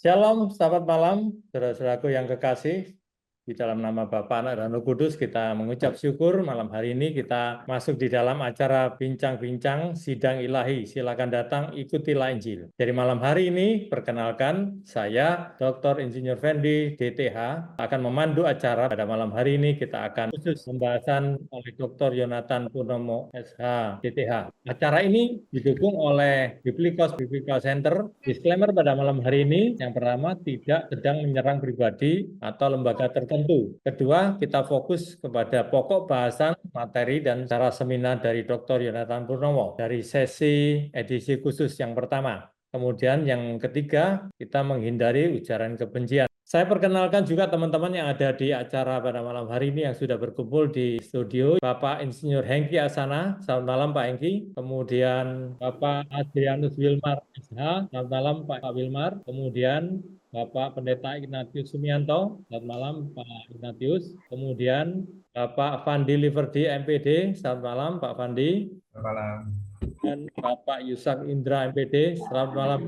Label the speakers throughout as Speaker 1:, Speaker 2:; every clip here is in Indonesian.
Speaker 1: Shalom, selamat malam, saudara-saudaraku yang kekasih. Di dalam nama Bapa, Anak, dan Roh Kudus, kita mengucap syukur malam hari ini kita masuk di dalam acara bincang-bincang sidang ilahi. Silakan datang, ikutilah Injil. Dari malam hari ini, perkenalkan saya, Dr. Insinyur Fendi, DTH, akan memandu acara. Pada malam hari ini kita akan khusus pembahasan oleh Dr. Yonatan Purnomo, SH, DTH. Acara ini didukung oleh Biblical Center. Disclaimer pada malam hari ini, yang pertama, tidak sedang menyerang pribadi atau lembaga tertentu. Kedua, kita fokus kepada pokok bahasan, materi, dan cara seminar dari Dr. Yonatan Purnomo dari sesi edisi khusus yang pertama. Kemudian yang ketiga, kita menghindari ujaran kebencian. Saya perkenalkan juga teman-teman yang ada di acara pada malam hari ini yang sudah berkumpul di studio. Bapak Insinyur Hengki Asana, selamat malam Pak Hengki. Kemudian Bapak Adrianus Wilmar SH, selamat malam Pak Wilmar. Kemudian Bapak Pendeta Ignatius Sumianto, selamat malam Pak Ignatius. Kemudian Bapak Fandi Liverdi MPD, selamat malam Pak Fandi.
Speaker 2: Selamat malam.
Speaker 1: Dan Bapak Yusak Indra MPD, selamat malam.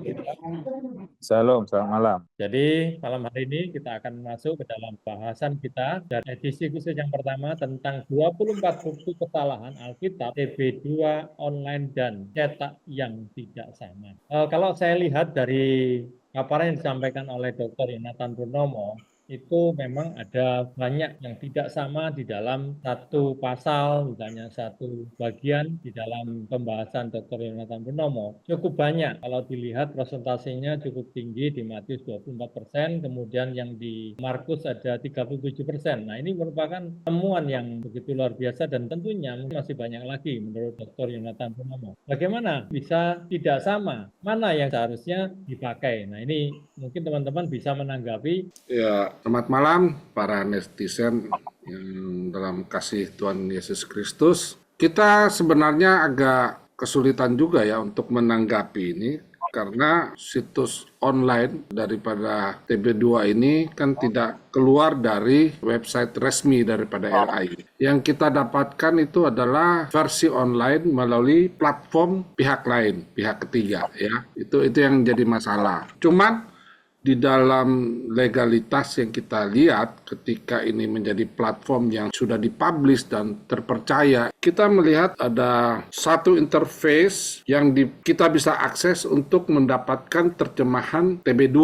Speaker 3: Shalom, selamat malam.
Speaker 1: Jadi malam hari ini kita akan masuk ke dalam bahasan kita dari edisi khusus yang pertama tentang 24 bukti kesalahan Alkitab TB2 online dan cetak yang tidak sama. Kalau saya lihat dari paparan yang disampaikan oleh Dr. Yonatan Purnomo, itu memang ada banyak yang tidak sama di dalam satu pasal, misalnya satu bagian di dalam pembahasan Dr. Yonatan Purnomo. Cukup banyak, kalau dilihat presentasinya cukup tinggi di Matius 24%, kemudian yang di Markus ada 37%. Nah, ini merupakan temuan yang begitu luar biasa dan tentunya masih banyak lagi menurut Dr. Yonatan Purnomo. Bagaimana bisa tidak sama? Mana yang seharusnya dipakai? Nah, ini mungkin teman-teman bisa menanggapi.
Speaker 2: Ya, selamat malam para netizen yang dalam kasih Tuhan Yesus Kristus. Kita sebenarnya agak kesulitan juga ya untuk menanggapi ini karena situs online daripada TB2 ini kan tidak keluar dari website resmi daripada LAI. Yang kita dapatkan itu adalah versi online melalui platform pihak lain, pihak ketiga ya. Itu yang jadi masalah. Cuman di dalam legalitas yang kita lihat ketika ini menjadi platform yang sudah dipublish dan terpercaya, kita melihat ada satu interface yang kita bisa akses untuk mendapatkan terjemahan TB2.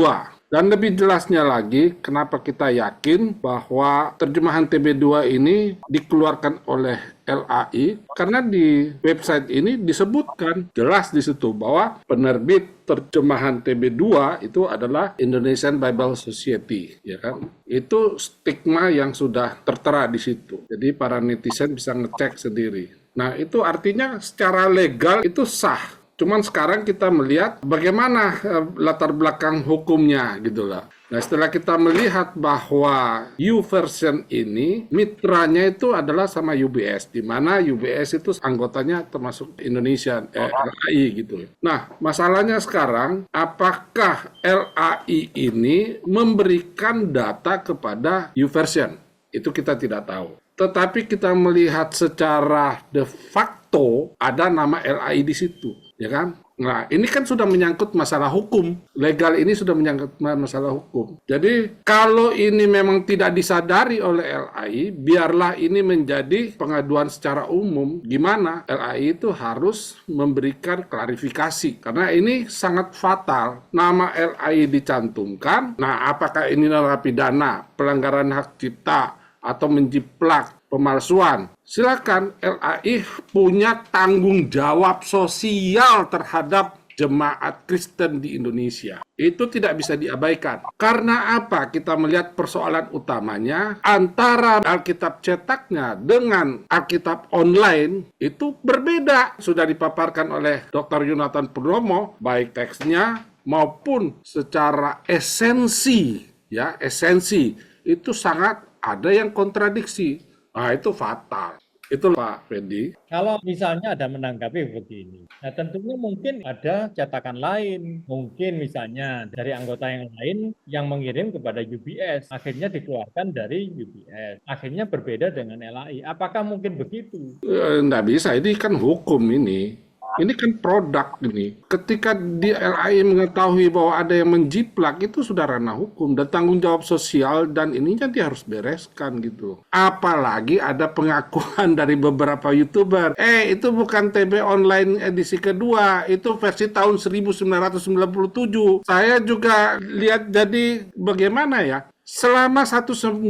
Speaker 2: Dan lebih jelasnya lagi, kenapa kita yakin bahwa terjemahan TB2 ini dikeluarkan oleh LAI, karena di website ini disebutkan jelas di situ bahwa penerbit terjemahan TB2 itu adalah Indonesian Bible Society, ya kan? Itu stigma yang sudah tertera di situ. Jadi para netizen bisa ngecek sendiri. Nah, itu artinya secara legal itu sah. Cuman sekarang kita melihat bagaimana latar belakang hukumnya gitu lah. Nah, setelah kita melihat bahwa YouVersion ini mitranya itu adalah sama UBS, di mana UBS itu anggotanya termasuk Indonesia, LAI gitu. Nah, masalahnya sekarang apakah LAI ini memberikan data kepada YouVersion? Itu kita tidak tahu. Tetapi kita melihat secara de facto ada nama LAI di situ, ya kan? Nah, ini kan sudah menyangkut masalah hukum. Legal ini sudah menyangkut masalah hukum. Jadi, kalau ini memang tidak disadari oleh LAI, biarlah ini menjadi pengaduan secara umum. Gimana? LAI itu harus memberikan klarifikasi. Karena ini sangat fatal. Nama LAI dicantumkan. Nah, apakah ini narapidana, pelanggaran hak cipta, atau menjiplak, pemalsuan? Silakan, LAI punya tanggung jawab sosial terhadap jemaat Kristen di Indonesia. Itu tidak bisa diabaikan. Karena apa? Kita melihat persoalan utamanya antara Alkitab cetaknya dengan Alkitab online itu berbeda. Sudah dipaparkan oleh Dr. Yonatan Purnomo, baik teksnya maupun secara esensi, ya, esensi itu sangat ada yang kontradiksi. Nah, itu fatal. Itu Pak Fendi.
Speaker 1: Kalau misalnya ada menanggapi begini, nah tentunya mungkin ada cetakan lain, mungkin misalnya dari anggota yang lain yang mengirim kepada UBS, akhirnya dikeluarkan dari UBS, akhirnya berbeda dengan LAI. Apakah mungkin begitu?
Speaker 2: Nggak bisa, ini kan hukum ini. Ini kan produk ini. Ketika di LAI mengetahui bahwa ada yang menjiplak, itu sudah ranah hukum dan tanggung jawab sosial dan ininya dia harus bereskan gitu. Apalagi ada pengakuan dari beberapa YouTuber. Itu bukan TB online edisi kedua, itu versi tahun 1997. Saya juga lihat jadi bagaimana ya? Selama 1997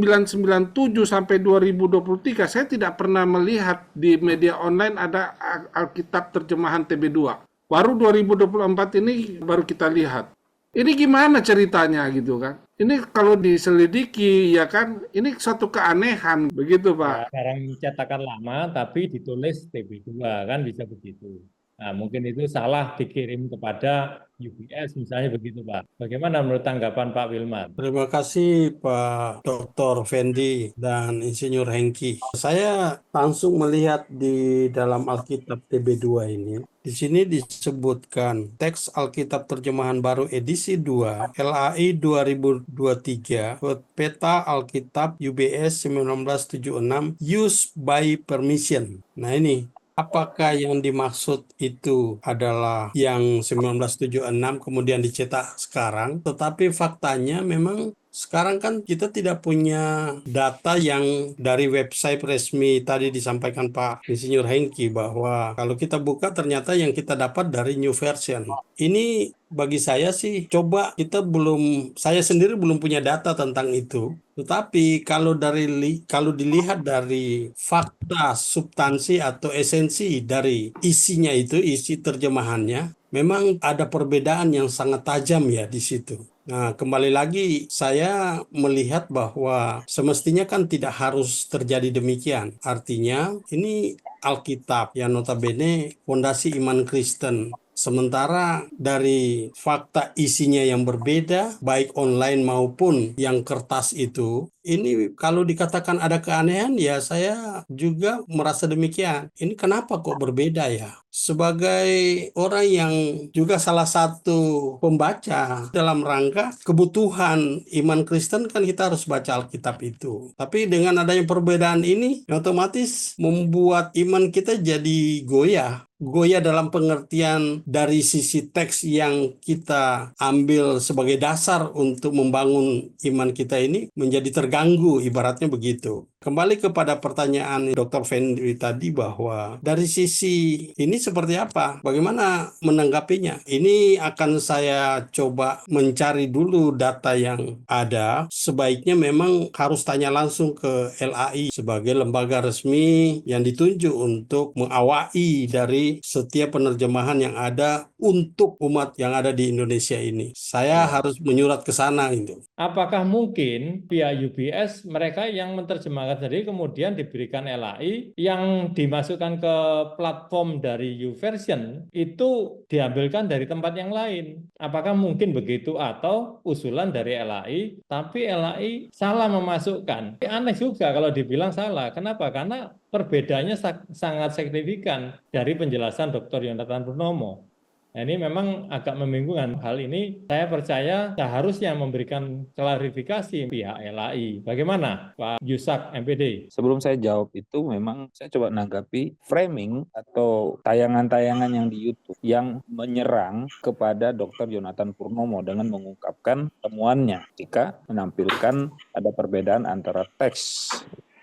Speaker 2: sampai 2023, saya tidak pernah melihat di media online ada Alkitab terjemahan TB2. Baru 2024 ini baru kita lihat. Ini gimana ceritanya gitu kan? Ini kalau diselidiki ya kan, ini suatu keanehan begitu
Speaker 1: Ya,
Speaker 2: Pak.
Speaker 1: barang cetakan lama tapi ditulis TB2 kan bisa begitu. Nah, mungkin itu salah dikirim kepada UBS misalnya begitu, Pak. Bagaimana menurut tanggapan Pak Wilmar?
Speaker 4: Terima kasih Pak Dr. Fendi dan Insinyur Hengki. Saya langsung melihat di dalam Alkitab TB2 ini. Di sini disebutkan teks Alkitab terjemahan baru edisi 2 LAI 2023 peta Alkitab UBS 1976 use by permission. Nah ini apakah yang dimaksud itu adalah yang 1976 kemudian dicetak sekarang? Tetapi faktanya memang sekarang kan kita tidak punya data yang dari website resmi tadi disampaikan Pak Insinyur Hengki bahwa kalau kita buka ternyata yang kita dapat dari new version. Ini bagi saya sih saya sendiri belum punya data tentang itu. Tetapi kalau dilihat dari fakta, substansi atau esensi dari isinya itu, isi terjemahannya, memang ada perbedaan yang sangat tajam ya di situ. Nah, kembali lagi saya melihat bahwa semestinya kan tidak harus terjadi demikian. Artinya ini Alkitab yang notabene fondasi iman Kristen. Sementara dari fakta isinya yang berbeda, baik online maupun yang kertas itu, ini kalau dikatakan ada keanehan, ya saya juga merasa demikian. Ini kenapa kok berbeda ya? Sebagai orang yang juga salah satu pembaca dalam rangka kebutuhan iman Kristen kan kita harus baca Alkitab itu. Tapi dengan adanya perbedaan ini, otomatis membuat iman kita jadi goyah. Goyah dalam pengertian dari sisi teks yang kita ambil sebagai dasar untuk membangun iman kita ini menjadi terganggu, ibaratnya begitu. Kembali kepada pertanyaan Dr. Fendi tadi bahwa dari sisi ini seperti apa? Bagaimana menanggapinya? Ini akan saya coba mencari dulu data yang ada. Sebaiknya memang harus tanya langsung ke LAI sebagai lembaga resmi yang ditunjuk untuk mengawai dari setiap penerjemahan yang ada untuk umat yang ada di Indonesia ini. Saya harus menyurat ke sana itu.
Speaker 1: Apakah mungkin pihak UBS mereka yang menerjemahkan sendiri kemudian diberikan LAI yang dimasukkan ke platform dari YouVersion itu diambilkan dari tempat yang lain? Apakah mungkin begitu atau usulan dari LAI tapi LAI salah memasukkan? Aneh juga kalau dibilang salah. Kenapa? Karena perbedaannya sangat signifikan dari penjelasan Dr. Yonatan Purnomo. Nah, ini memang agak membingungkan. Hal ini saya percaya seharusnya memberikan klarifikasi pihak LAI. Bagaimana Pak Yusak MPD?
Speaker 3: Sebelum saya jawab itu, memang saya coba menanggapi framing atau tayangan-tayangan yang di YouTube yang menyerang kepada Dr. Yonatan Purnomo dengan mengungkapkan temuannya ketika menampilkan ada perbedaan antara teks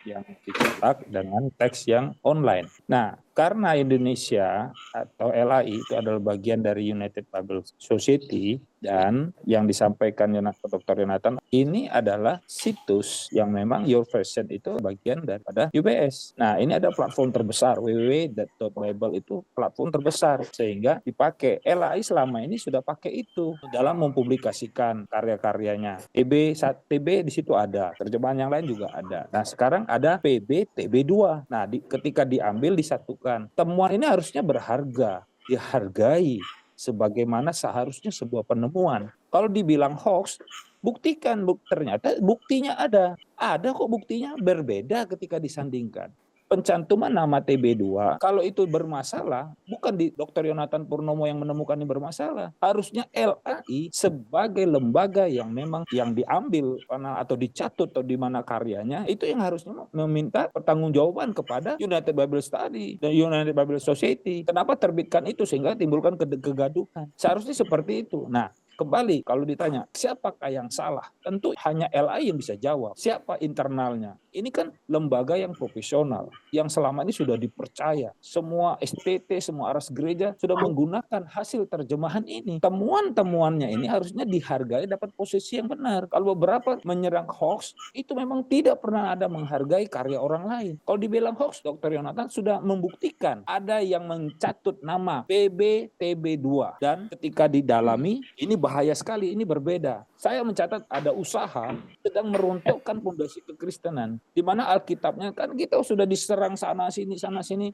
Speaker 3: yang dicetak dengan teks yang online. Nah, karena Indonesia atau LAI itu adalah bagian dari United Bible Society dan yang disampaikan Dr. Yonatan ini adalah situs yang memang YouVersion itu bagian daripada UBS. Nah, ini ada platform terbesar, www.bible itu platform terbesar sehingga dipakai. LAI selama ini sudah pakai itu dalam mempublikasikan karya-karyanya. TB di situ ada, terjemahan yang lain juga ada. Nah, sekarang ada PB TB2. Nah, ketika diambil disatukan. Temuan ini harusnya berharga, dihargai sebagaimana seharusnya sebuah penemuan. Kalau dibilang hoax, buktikan, ternyata buktinya ada. Ada kok buktinya berbeda ketika disandingkan. pencantuman nama TB2, kalau itu bermasalah, bukan di Dr. Yonatan Purnomo yang menemukan ini bermasalah. Harusnya LAI sebagai lembaga yang memang yang diambil atau dicatut atau di mana karyanya, itu yang harusnya meminta pertanggungjawaban kepada United Bible Study dan United Bible Society. Kenapa terbitkan itu sehingga timbulkan kegaduhan? Seharusnya seperti itu. Nah, kembali kalau ditanya siapakah yang salah, tentu hanya LAI yang bisa jawab. Siapa internalnya? Ini kan lembaga yang profesional, yang selama ini sudah dipercaya. Semua STT, semua aras gereja sudah menggunakan hasil terjemahan ini. Temuan-temuannya ini harusnya dihargai, dapat posisi yang benar. Kalau beberapa menyerang hoax, itu memang tidak pernah ada menghargai karya orang lain. Kalau dibilang hoax, Dr. Yonatan sudah membuktikan ada yang mencatut nama PBTB2. Dan ketika didalami, ini bahaya sekali, ini berbeda. Saya mencatat ada usaha sedang meruntuhkan fondasi kekristenan, di mana Alkitabnya kan kita sudah diserang sana sini,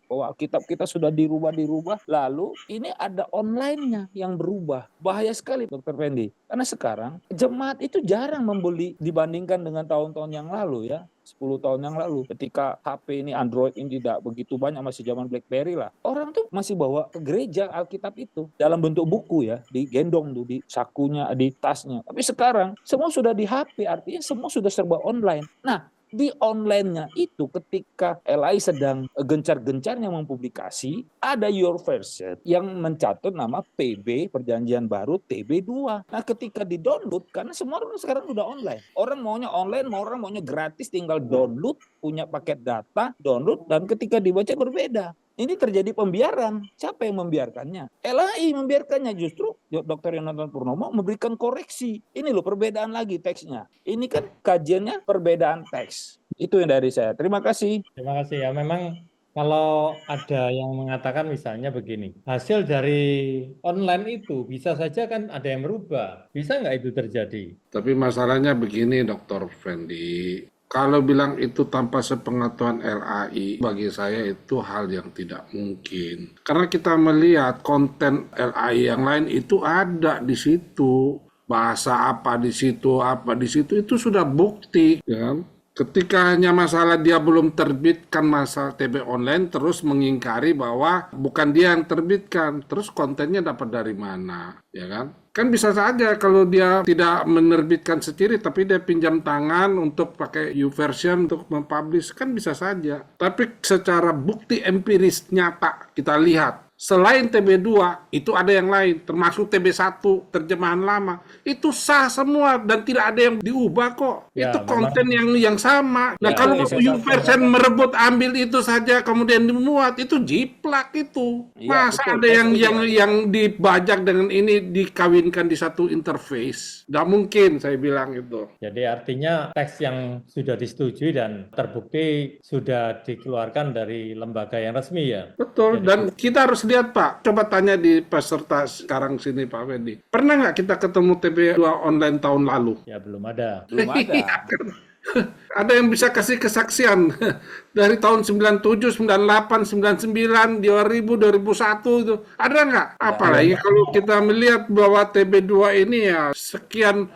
Speaker 3: bahwa Alkitab kita sudah dirubah, lalu ini ada online-nya yang berubah. Bahaya sekali Dr. Fendi, karena sekarang jemaat itu jarang membeli dibandingkan dengan tahun-tahun yang lalu ya. 10 tahun yang lalu ketika HP ini Android ini tidak begitu banyak, masih zaman BlackBerry lah, orang tuh masih bawa ke gereja Alkitab itu dalam bentuk buku ya, digendong tuh di sakunya, di tasnya. Tapi sekarang semua sudah di HP, artinya semua sudah serba online. Nah, di online-nya itu ketika LAI sedang gencar-gencarnya mempublikasi, ada Your Version yang mencatut nama PB Perjanjian Baru TB2. Nah, ketika di-download, karena semua orang sekarang udah online. Orang maunya online, orang maunya gratis, tinggal download, punya paket data, download, dan ketika dibaca berbeda. Ini terjadi pembiaran. Siapa yang membiarkannya? LAI membiarkannya. Justru Dr. Yonatan Purnomo memberikan koreksi. Ini loh perbedaan lagi teksnya. Ini kan kajiannya perbedaan teks. Itu yang dari saya. Terima kasih.
Speaker 1: Terima kasih ya. Memang kalau ada yang mengatakan misalnya begini, hasil dari online itu bisa saja kan ada yang merubah. Bisa nggak itu terjadi?
Speaker 2: Tapi masalahnya begini, Dr. Fendi. Kalau bilang itu tanpa sepengetahuan LAI, bagi saya itu hal yang tidak mungkin. Karena kita melihat konten LAI yang lain itu ada di situ. Bahasa apa di situ, itu sudah bukti. Ya kan? Ketika hanya masalah dia belum terbitkan masalah TB online, terus mengingkari bahwa bukan dia yang terbitkan, terus kontennya dapat dari mana, ya kan? Kan bisa saja kalau dia tidak menerbitkan sendiri, tapi dia pinjam tangan untuk pakai YouVersion untuk mempublish, kan bisa saja. Tapi secara bukti empiris nyata kita lihat, selain TB2 itu ada yang lain, termasuk TB1 terjemahan lama, itu sah semua dan tidak ada yang diubah kok.
Speaker 1: Ya,
Speaker 2: itu konten yang sama. Nah,
Speaker 1: Ya,
Speaker 2: kalau
Speaker 1: bisa
Speaker 2: YouVersion merebut ambil itu saja kemudian dimuat, itu jiplak itu.
Speaker 3: Iya,
Speaker 2: Masa
Speaker 3: betul.
Speaker 2: ada yang dibajak dengan ini dikawinkan di satu interface? Nggak mungkin, saya bilang itu.
Speaker 1: Jadi artinya teks yang sudah disetujui dan terbukti sudah dikeluarkan dari lembaga yang resmi ya.
Speaker 2: Betul,
Speaker 1: Jadi-
Speaker 2: dan kita harus lihat Pak, coba tanya di peserta sekarang sini Pak Fendi. Pernah nggak kita ketemu TB2 online tahun lalu?
Speaker 1: Ya belum ada.
Speaker 3: Belum ada.
Speaker 2: Ada yang bisa kasih kesaksian dari tahun 97, 98, 99, 2000, 2001 itu. Ada nggak? Apalagi kalau kita melihat bahwa TB2 ini ya sekian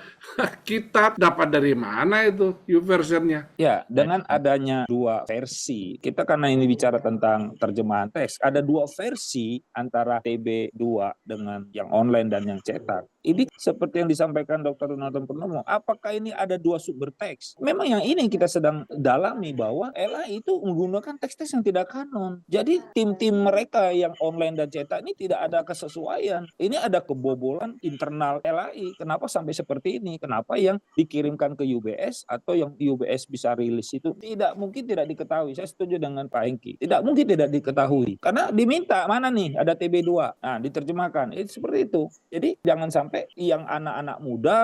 Speaker 2: kita dapat dari mana itu YouVersion-nya?
Speaker 3: Ya, dengan adanya dua versi, kita karena ini bicara tentang terjemahan teks, ada dua versi antara TB2 dengan yang online dan yang cetak. Ini seperti yang disampaikan Dr. Yonatan Purnomo, apakah ini ada dua sumber teks? Memang yang ini yang kita sedang dalami bahwa LAI itu menggunakan teks-teks yang tidak kanon. Jadi tim-tim mereka yang online dan cetak ini tidak ada kesesuaian. Ini ada kebobolan internal LAI. Kenapa sampai seperti ini? Kenapa yang dikirimkan ke UBS atau yang UBS bisa rilis itu tidak mungkin tidak diketahui. Saya setuju dengan Pak Hengki. Tidak mungkin tidak diketahui. Karena diminta mana nih ada TB2. Nah, diterjemahkan. Itu seperti itu. Jadi jangan sampai yang anak-anak muda,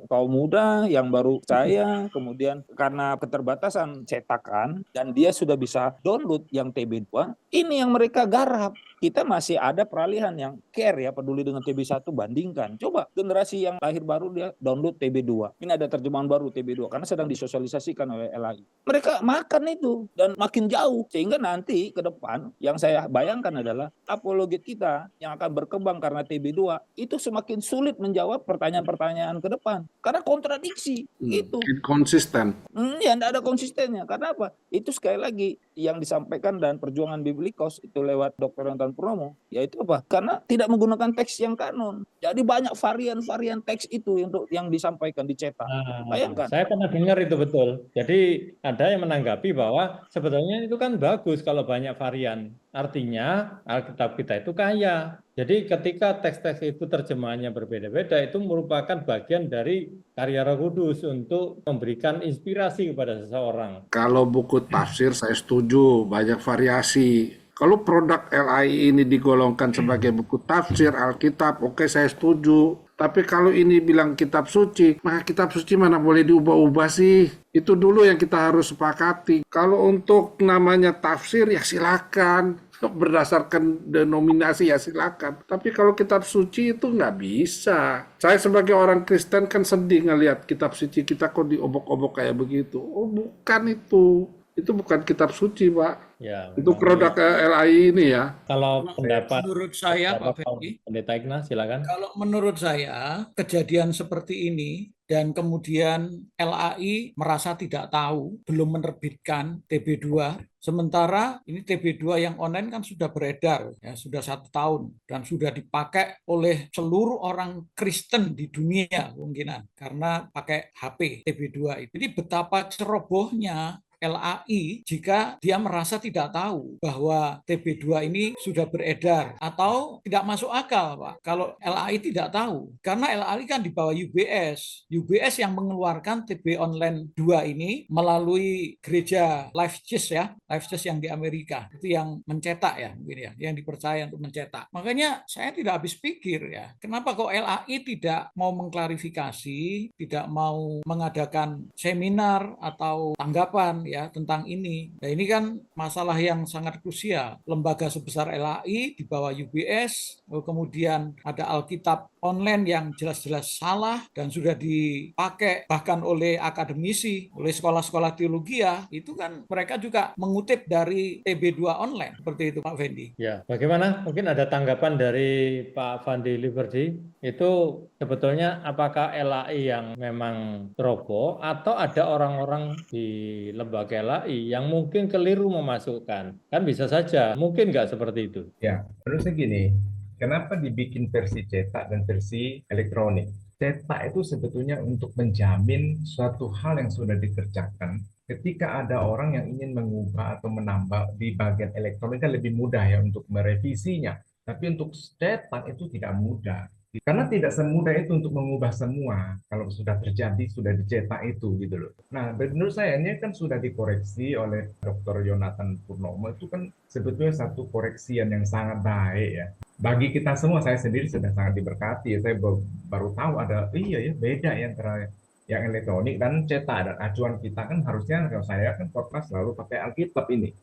Speaker 3: kaum muda yang baru percaya, kemudian karena keterbatasan cetakan dan dia sudah bisa download yang TB2, ini yang mereka garap. Kita masih ada peralihan yang care ya, peduli dengan TB1, bandingkan. Coba generasi yang lahir baru dia download download TB2. Ini ada terjemahan baru TB2 karena sedang disosialisasikan oleh LAI. Mereka makan itu dan makin jauh sehingga nanti ke depan yang saya bayangkan adalah apologet kita yang akan berkembang karena TB2 itu semakin sulit menjawab pertanyaan-pertanyaan ke depan karena kontradiksi itu.
Speaker 2: Konsisten.
Speaker 3: Ya tidak ada konsistennya. Karena apa? Itu sekali lagi yang disampaikan dan perjuangan Biblikos itu lewat Dr. Yonatan Purnomo, yaitu apa? Karena tidak menggunakan teks yang kanon. Jadi banyak varian-varian teks itu yang disampaikan, dicetak. Bayangkan.
Speaker 1: Saya pernah dengar itu betul. Jadi ada yang menanggapi bahwa sebetulnya itu kan bagus kalau banyak varian. Artinya Alkitab kita itu kaya. Jadi ketika teks-teks itu terjemahannya berbeda-beda, itu merupakan bagian dari karya Roh Kudus untuk memberikan inspirasi kepada seseorang.
Speaker 2: Kalau buku tafsir saya setuju, banyak variasi. Kalau produk LAI ini digolongkan sebagai buku tafsir Alkitab, oke saya setuju. Tapi kalau ini bilang kitab suci, maka kitab suci mana boleh diubah-ubah sih? Itu dulu yang kita harus sepakati. Kalau untuk namanya tafsir ya silakan. Berdasarkan denominasi ya silakan. Tapi kalau kitab suci itu nggak bisa. Saya sebagai orang Kristen kan sedih ngelihat kitab suci kita kok diobok-obok kayak begitu. Oh bukan itu. Itu bukan kitab suci, Pak.
Speaker 1: Ya,
Speaker 2: Itu produk LAI ini ya.
Speaker 1: kalau pendapat
Speaker 5: Menurut saya, Pak Fendi,
Speaker 1: Pendeta Ignas, silakan.
Speaker 5: kalau menurut saya kejadian seperti ini dan kemudian LAI merasa tidak tahu, belum menerbitkan TB2, sementara ini TB2 yang online kan sudah beredar, ya sudah 1 tahun dan sudah dipakai oleh seluruh orang Kristen di dunia kemungkinan karena pakai HP TB2 itu. Jadi betapa cerobohnya LAI jika dia merasa tidak tahu bahwa TB2 ini sudah beredar atau tidak masuk akal, Pak. Kalau LAI tidak tahu, karena LAI kan di bawah UBS. UBS yang mengeluarkan TB Online 2 ini melalui gereja Life Church ya, Life Church yang di Amerika. Itu yang mencetak ya, mungkin ya, yang dipercaya untuk mencetak. Makanya saya tidak habis pikir ya, kenapa kok LAI tidak mau mengklarifikasi, tidak mau mengadakan seminar atau tanggapan ya tentang ini. Nah ini kan masalah yang sangat krusial. Lembaga sebesar LAI di bawah UBS, kemudian ada Alkitab online yang jelas-jelas salah dan sudah dipakai bahkan oleh akademisi, oleh sekolah-sekolah teologi ya, itu kan mereka juga mengutip dari TB2 online. Seperti itu Pak Fendi.
Speaker 1: Ya, bagaimana? Mungkin ada tanggapan dari Pak Fandi Liberty. Itu sebetulnya apakah LAI yang memang ceroboh atau ada orang-orang di lembaga LAI yang mungkin keliru memasukkan? Kan bisa saja, mungkin nggak seperti itu.
Speaker 6: Ya, menurut saya gini, kenapa dibikin versi cetak dan versi elektronik? Cetak itu sebetulnya untuk menjamin suatu hal yang sudah dikerjakan. Ketika ada orang yang ingin mengubah atau menambah di bagian elektronik kan lebih mudah ya untuk merevisinya. Tapi untuk cetak itu tidak mudah. Karena tidak semudah itu untuk mengubah semua. Kalau sudah terjadi, sudah dicetak itu gitu loh. Nah, menurut saya ini kan sudah dikoreksi oleh Dr. Yonatan Purnomo. Itu kan sebetulnya satu koreksian yang sangat baik ya. Bagi kita semua, saya sendiri sudah sangat diberkati. Saya baru tahu ada, iya ya beda ya antara yang elektronik dan cetak. Dan acuan kita kan harusnya, kalau saya kan podcast selalu pakai Alkitab ini.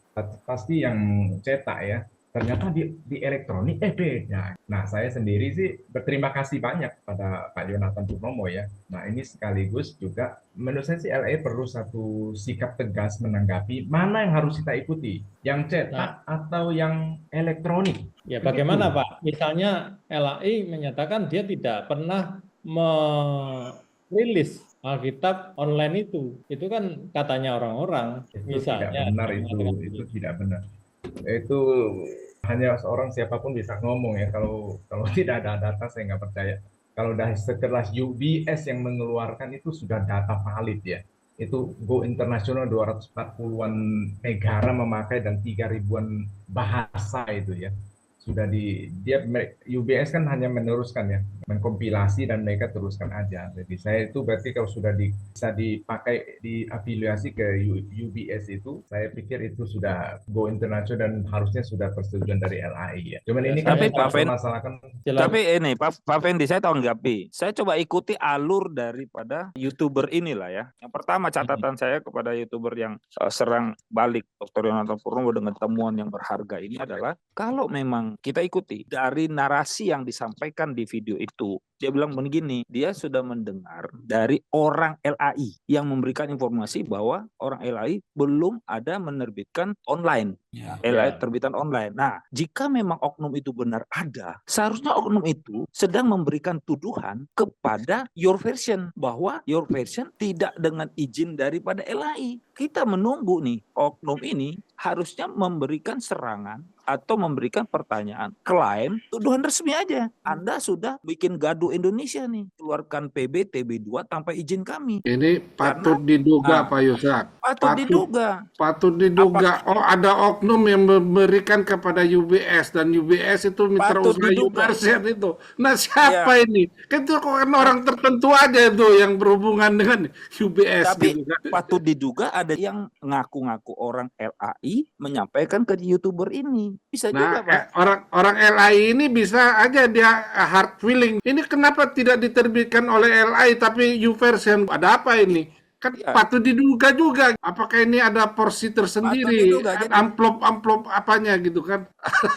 Speaker 6: Pasti yang cetak ya. Ternyata di elektronik beda. Nah, saya sendiri sih berterima kasih banyak pada Pak Yonatan Purnomo ya. Nah, ini sekaligus juga menurut saya sih LAI perlu satu sikap tegas menanggapi mana yang harus kita ikuti, yang cetak atau yang elektronik.
Speaker 1: Ya, bagaimana Pak? Misalnya LAI menyatakan dia tidak pernah merilis Alkitab online itu kan katanya orang-orang.
Speaker 6: Itu
Speaker 1: Misalnya
Speaker 6: tidak benar itu tidak benar. Itu hanya seorang siapapun bisa ngomong ya, kalau tidak ada data saya nggak percaya. Kalau dari sekelas UBS yang mengeluarkan itu sudah data valid ya, itu go internasional 240-an negara memakai dan 3.000-an bahasa itu ya. Sudah UBS kan hanya meneruskan ya, mengkompilasi dan mereka teruskan aja. Jadi saya itu berarti kalau sudah bisa dipakai diafiliasi ke UBS itu, saya pikir itu sudah go international dan harusnya sudah persetujuan dari LAI ya. Cuman ini kan masalahkan.
Speaker 3: Tapi ini Pak Fendi, saya tanggapi. Saya coba ikuti alur daripada YouTuber inilah ya. Yang pertama catatan saya kepada YouTuber yang serang balik Dr. Yonatan Purnomo dengan temuan yang berharga ini adalah kalau memang kita ikuti dari narasi yang disampaikan di video itu, Dia bilang begini, dia sudah mendengar dari orang LAI yang memberikan informasi bahwa orang LAI belum ada menerbitkan online.
Speaker 5: Ya.
Speaker 3: LAI terbitan online. Nah, jika memang oknum itu benar ada, seharusnya oknum itu sedang memberikan tuduhan kepada Your Version bahwa Your Version tidak dengan izin daripada LAI. Kita menunggu nih, oknum ini harusnya memberikan serangan atau memberikan pertanyaan, klaim, tuduhan resmi aja. Anda sudah bikin gaduh Indonesia nih, keluarkan PB TB2 tanpa izin kami.
Speaker 2: Ini patut diduga,
Speaker 3: Nah,
Speaker 2: Pak Yusak.
Speaker 3: Patut diduga.
Speaker 2: Patut diduga. Oh, ada oknum yang memberikan kepada UBS dan UBS itu mitra
Speaker 3: Patut
Speaker 2: usaha
Speaker 3: diduga.
Speaker 2: Uversen itu. Nah, siapa ini? Kan itu kan orang tertentu aja itu yang berhubungan dengan UBS
Speaker 3: Tapi
Speaker 2: gitu kan.
Speaker 3: patut diduga ada yang ngaku-ngaku orang LAI menyampaikan ke YouTuber ini. Bisa juga,
Speaker 2: Nah,
Speaker 3: Pak.
Speaker 2: orang LAI ini bisa aja dia hard feeling. Ini kenapa tidak diterbitkan oleh LAI tapi Uversen? Ada apa ini? Kan
Speaker 3: Ya.
Speaker 2: patut diduga juga. Apakah ini ada porsi
Speaker 3: Patut
Speaker 2: tersendiri?
Speaker 3: diduga. Jadi,
Speaker 2: Amplop apanya gitu kan?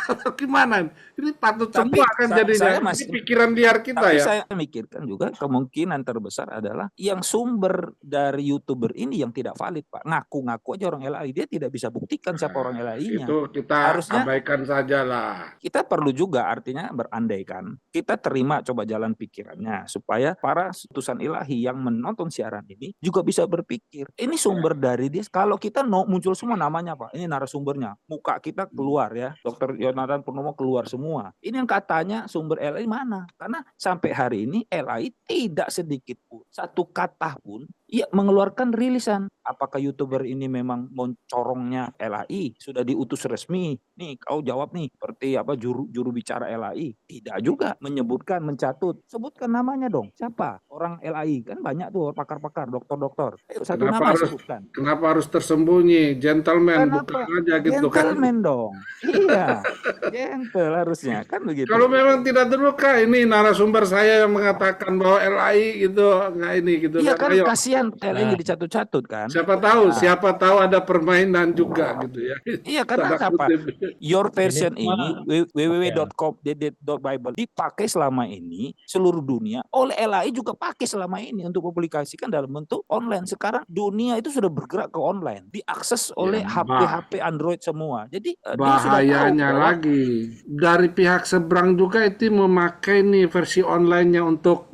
Speaker 2: Atau gimana? Ini patut
Speaker 3: Tapi
Speaker 2: semua kan
Speaker 3: saya
Speaker 2: jadinya.
Speaker 3: masih-
Speaker 2: Ini pikiran liar kita
Speaker 3: tapi
Speaker 2: ya.
Speaker 3: saya mikirkan juga kemungkinan terbesar adalah yang sumber dari YouTuber ini yang tidak valid, Pak. Ngaku-ngaku aja orang LAI. Dia tidak bisa buktikan siapa orang LAI-nya.
Speaker 2: Itu kita
Speaker 3: Harusnya-
Speaker 2: abaikan saja lah.
Speaker 3: Kita perlu juga artinya berandaikan. Kita terima coba jalan pikirannya supaya para utusan ilahi yang menonton siaran ini juga bisa berpikir. Ini sumber dari dia. Kalau kita muncul semua namanya, Pak. Ini narasumbernya. Muka kita keluar ya. Dr. Yonatan Purnomo keluar semua. Ini yang katanya sumber LAI mana? Karena sampai hari ini LAI tidak sedikit pun, satu kata pun ia mengeluarkan rilisan. Apakah YouTuber ini memang mencorongnya LAI? Sudah diutus resmi. Nih, kau jawab nih. Seperti apa juru bicara LAI? Tidak juga menyebutkan, mencatut. Sebutkan namanya dong. Siapa? Orang LAI. Kan banyak tuh pakar-pakar, dokter-dokter. Ayo, satu
Speaker 2: Kenapa
Speaker 3: nama
Speaker 2: harus-
Speaker 3: sebutkan.
Speaker 2: Kenapa harus tersembunyi? Gentleman,
Speaker 3: Kenapa?
Speaker 2: bukan aja gitu kan.
Speaker 3: Gentleman dong. Iya. Gentle harusnya. Kan begitu.
Speaker 2: Kalau memang tidak terbuka, ini narasumber saya yang mengatakan bahwa LAI gitu, nggak ini gitu
Speaker 3: Iya
Speaker 2: kan.
Speaker 3: kan,
Speaker 2: Ayo,
Speaker 3: kasihan LAI
Speaker 1: Nah.
Speaker 3: jadi catut-catut kan.
Speaker 2: siapa tahu ada permainan juga gitu ya.
Speaker 3: Iya, karena
Speaker 2: Tanda
Speaker 3: apa?
Speaker 2: kutip.
Speaker 3: Your version
Speaker 1: Ini
Speaker 3: ini www.com.bible dipakai selama ini seluruh dunia oleh LAI juga pakai selama ini untuk publikasikan dalam bentuk online. Sekarang dunia itu sudah bergerak ke online, diakses oleh
Speaker 2: Ya,
Speaker 3: HP Android semua. Jadi dia sudah tahu
Speaker 2: Bahayanya
Speaker 3: bahwa-
Speaker 2: lagi dari pihak seberang juga itu memakai nih versi online-nya untuk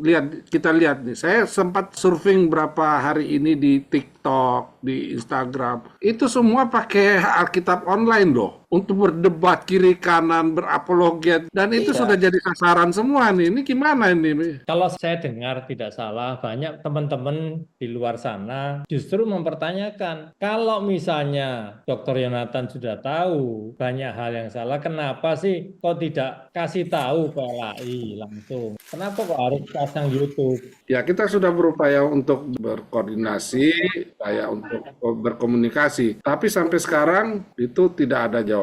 Speaker 2: kita lihat nih. Saya sempat surfing berapa hari ini di TikTok, di Instagram. Itu semua pakai Alkitab online loh. Untuk berdebat kiri kanan, berapologet, dan itu
Speaker 3: Iya.
Speaker 2: sudah jadi sasaran semua nih. Ini gimana ini?
Speaker 1: Kalau saya dengar tidak salah, banyak teman-teman di luar sana justru mempertanyakan, kalau misalnya Dr. Yonatan sudah tahu banyak hal yang salah, kenapa sih kok tidak kasih tahu ke LAI langsung? Kenapa kok harus pasang YouTube?
Speaker 2: Ya, kita sudah berupaya untuk berkoordinasi, upaya untuk berkomunikasi. Tapi sampai sekarang itu tidak ada jawaban.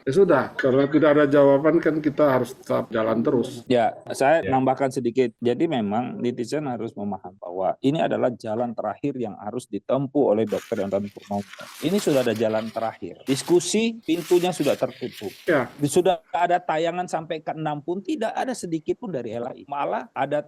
Speaker 2: Ya sudah, karena tidak ada jawaban kan kita harus tetap jalan terus.
Speaker 3: Ya, saya nambahkan sedikit. Jadi memang netizen harus memahami bahwa ini adalah jalan terakhir yang harus ditempuh oleh Dr. Yonatan Purnomo. Ini sudah ada jalan terakhir. Diskusi pintunya sudah tertutup.
Speaker 2: Ya,
Speaker 3: Sudah ada tayangan sampai ke 6 pun tidak ada sedikit pun dari LAI. Malah ada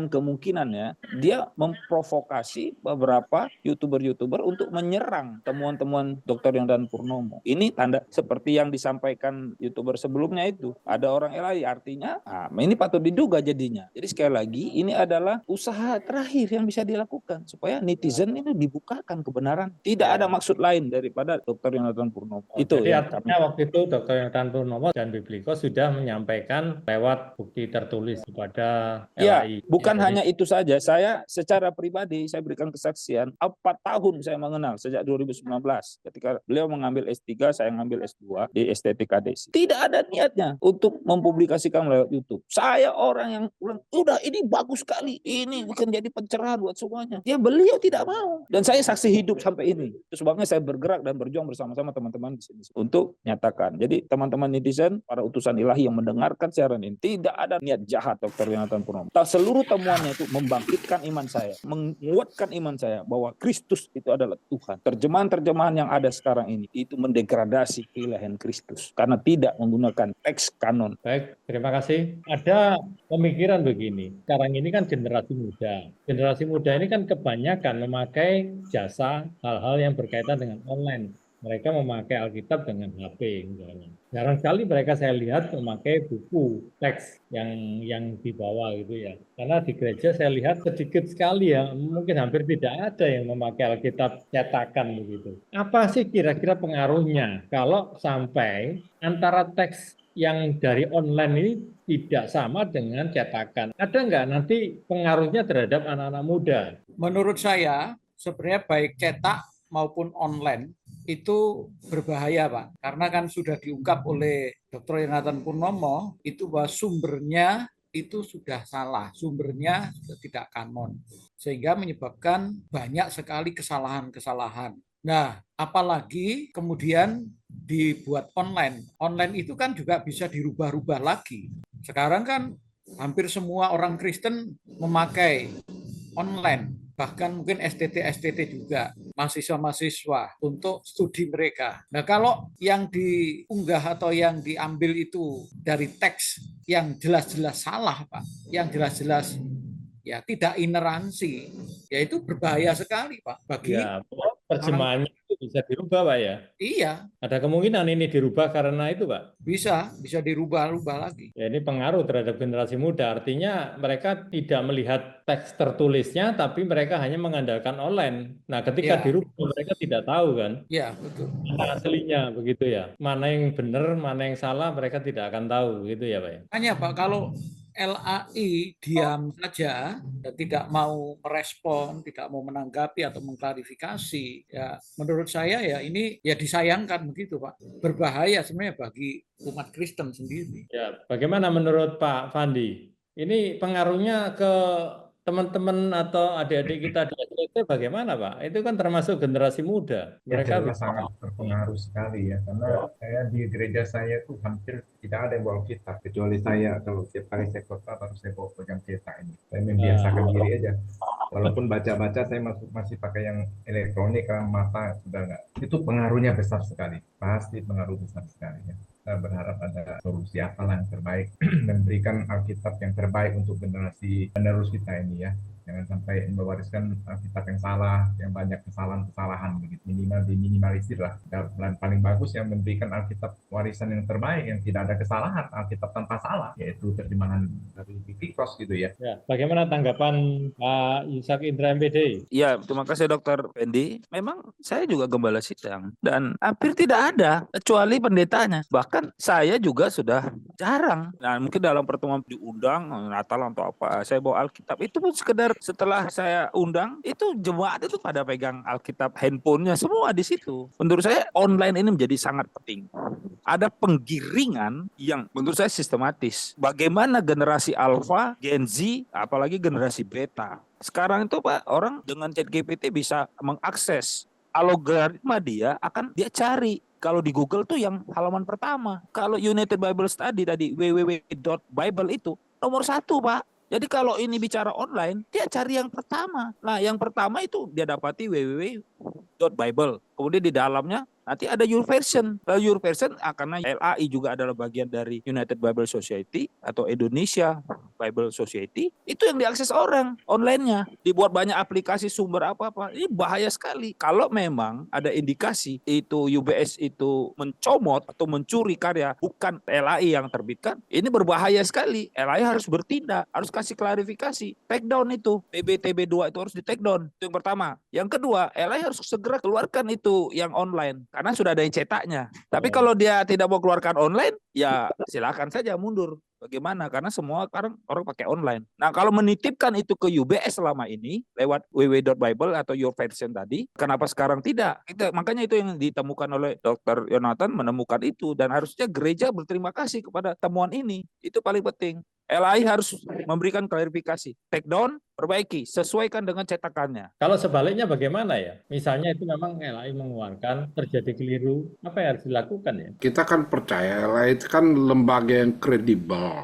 Speaker 3: kemungkinannya dia memprovokasi beberapa YouTuber untuk menyerang temuan-temuan Dr. Yonatan Purnomo. Ini tanda seperti yang disampaikan YouTuber sebelumnya itu. Ada orang LAI, artinya ini patut diduga jadinya. Jadi sekali lagi ini adalah usaha terakhir yang bisa dilakukan supaya netizen ini dibukakan kebenaran. Tidak ada maksud lain daripada Dr. Yonatan Purnomo. Itu
Speaker 1: Jadi
Speaker 3: yang
Speaker 1: artinya waktu itu Dr. Yonatan Purnomo dan Bibliko sudah menyampaikan lewat bukti tertulis kepada
Speaker 3: Ya,
Speaker 1: LAI.
Speaker 3: bukan
Speaker 1: Jadi,
Speaker 3: hanya itu saja. Saya secara pribadi saya berikan kesaksian 4 tahun saya mengenal sejak 2019 ketika beliau mengambil S3, saya mengambil S2 di Estetika Desi. Tidak ada niatnya untuk mempublikasikan lewat YouTube. Saya orang yang bilang, udah ini bagus sekali, ini bukan jadi pencerahan buat semuanya. Ya beliau tidak mau. Dan saya saksi hidup sampai ini. Itu sebabnya saya bergerak dan berjuang bersama-sama teman-teman di sini untuk nyatakan. Jadi teman-teman netizen, para utusan ilahi yang mendengarkan siaran ini, tidak ada niat jahat Dr. Yonatan Purnomo. Seluruh temuannya itu membangkitkan iman saya, menguatkan iman saya bahwa Kristus itu adalah Tuhan. Terjemahan-terjemahan yang ada sekarang ini itu mendegradasi keilahian Kristus. Kristus karena tidak menggunakan teks kanon.
Speaker 1: Baik, terima kasih. Ada pemikiran begini, sekarang ini kan generasi muda. Generasi muda ini kan kebanyakan memakai jasa hal-hal yang berkaitan dengan online. Mereka memakai Alkitab dengan HP. Misalnya. Jarang sekali mereka saya lihat memakai buku teks yang dibawa gitu ya. Karena di gereja saya lihat sedikit sekali ya, mungkin hampir tidak ada yang memakai Alkitab cetakan begitu. Apa sih kira-kira pengaruhnya kalau sampai antara teks yang dari online ini tidak sama dengan cetakan? Ada nggak nanti pengaruhnya terhadap anak-anak muda?
Speaker 5: Menurut saya, sebenarnya baik cetak maupun online itu berbahaya, Pak. Karena kan sudah diungkap oleh Dr. Yonatan Purnomo, itu bahwa sumbernya itu sudah salah, sumbernya sudah tidak kanon. Sehingga menyebabkan banyak sekali kesalahan-kesalahan. Nah, apalagi kemudian dibuat online. Online itu kan juga bisa dirubah-rubah lagi. Sekarang kan hampir semua orang Kristen memakai online. Bahkan mungkin STT juga, mahasiswa-mahasiswa untuk studi mereka. Nah, kalau yang diunggah atau yang diambil itu dari teks yang jelas-jelas salah, Pak, yang jelas-jelas ya tidak ineransi, ya itu berbahaya sekali, Pak, bagi
Speaker 1: Ya,
Speaker 5: orang.
Speaker 1: terjemahannya itu bisa dirubah, Pak ya.
Speaker 5: Iya,
Speaker 1: Ada kemungkinan ini dirubah karena itu, Pak.
Speaker 5: bisa dirubah-rubah lagi.
Speaker 1: Ya, ini pengaruh terhadap generasi muda. Artinya mereka tidak melihat teks tertulisnya, tapi mereka hanya mengandalkan online. Nah, ketika
Speaker 5: Ya,
Speaker 1: dirubah mereka tidak tahu kan
Speaker 5: ya betul.
Speaker 1: mana aslinya begitu ya. Mana yang benar, mana yang salah mereka tidak akan tahu gitu ya, Pak ya.
Speaker 5: Hanya Pak, kalau LAI diam saja dan tidak mau merespon, tidak mau menanggapi atau mengklarifikasi, ya menurut saya ya ini ya disayangkan begitu Pak. Berbahaya sebenarnya bagi umat Kristen sendiri.
Speaker 1: Ya, bagaimana menurut Pak Fandi? Ini pengaruhnya ke teman-teman atau adik-adik kita di STT bagaimana, Pak? Itu kan termasuk generasi muda.
Speaker 6: Ya
Speaker 1: Mereka
Speaker 6: jelas sangat berpengaruh sekali ya, karena saya di gereja saya tuh hampir tidak ada yang bawa kitab, kecuali saya kalau tiap kali saya khotbah baru saya bawa pegang cetak ini. Saya membiasakan diri aja. Walaupun baca-baca saya masih pakai yang elektronik karena mata sudah enggak. Itu pengaruhnya besar sekali, pasti pengaruh besar sekali ya. Kita berharap ada solusi apalah yang terbaik, memberikan Alkitab yang terbaik untuk generasi penerus kita ini ya. Jangan sampai mewariskan Alkitab yang salah, yang banyak kesalahan-kesalahan begitu. Minimal diminimalisir lah. Dan paling bagus yang memberikan Alkitab warisan yang terbaik, yang tidak ada kesalahan, Alkitab tanpa salah, yaitu terjemahan dari Biblikos gitu ya.
Speaker 1: Ya, bagaimana tanggapan Pak Ishak Indra MPD?
Speaker 3: Ya, terima kasih Dokter Fendi. Memang saya juga gembala sidang dan hampir tidak ada kecuali pendetanya. Bahkan saya juga sudah jarang. Nah, mungkin dalam pertemuan diundang Natal atau apa, saya bawa Alkitab. Itu pun sekedar setelah saya undang, itu jemaat itu pada pegang Alkitab, handphonenya semua di situ. Menurut saya online ini menjadi sangat penting. Ada penggiringan yang menurut saya sistematis. Bagaimana generasi Alpha, Gen Z, apalagi generasi Beta. Sekarang itu Pak, orang dengan ChatGPT bisa mengakses algoritma dia cari. Kalau di Google tuh yang halaman pertama. Kalau United Bible Study tadi, www.bible itu nomor 1 Pak. Jadi kalau ini bicara online, dia cari yang pertama. Nah, yang pertama itu dia dapati www.bible. Kemudian di dalamnya nanti ada your version. Your version karena LAI juga adalah bagian dari United Bible Society atau Indonesia Bible Society. Itu yang diakses orang online-nya. Dibuat banyak aplikasi sumber apa-apa. Ini bahaya sekali. Kalau memang ada indikasi itu UBS itu mencomot atau mencuri karya bukan LAI yang terbitkan, ini berbahaya sekali. LAI harus bertindak, harus kasih klarifikasi. Take down itu. PBTB2 itu harus di take down. Itu yang pertama. Yang kedua, LAI harus segera keluarkan itu yang online. Karena sudah ada yang cetaknya. Tapi kalau dia tidak mau keluarkan online, ya silakan saja mundur. Bagaimana? Karena semua sekarang orang pakai online. Nah, kalau menitipkan itu ke UBS selama ini lewat www.bible atau your version tadi, kenapa sekarang tidak? Makanya itu yang ditemukan oleh Dr. Yonatan menemukan itu dan harusnya gereja berterima kasih kepada temuan ini. Itu paling penting. LAI harus memberikan klarifikasi. Take down, perbaiki, sesuaikan dengan cetakannya.
Speaker 1: Kalau sebaliknya bagaimana ya? Misalnya itu memang LAI mengeluarkan, terjadi keliru, apa yang harus dilakukan ya?
Speaker 2: Kita kan percaya LAI itu kan lembaga yang kredibel,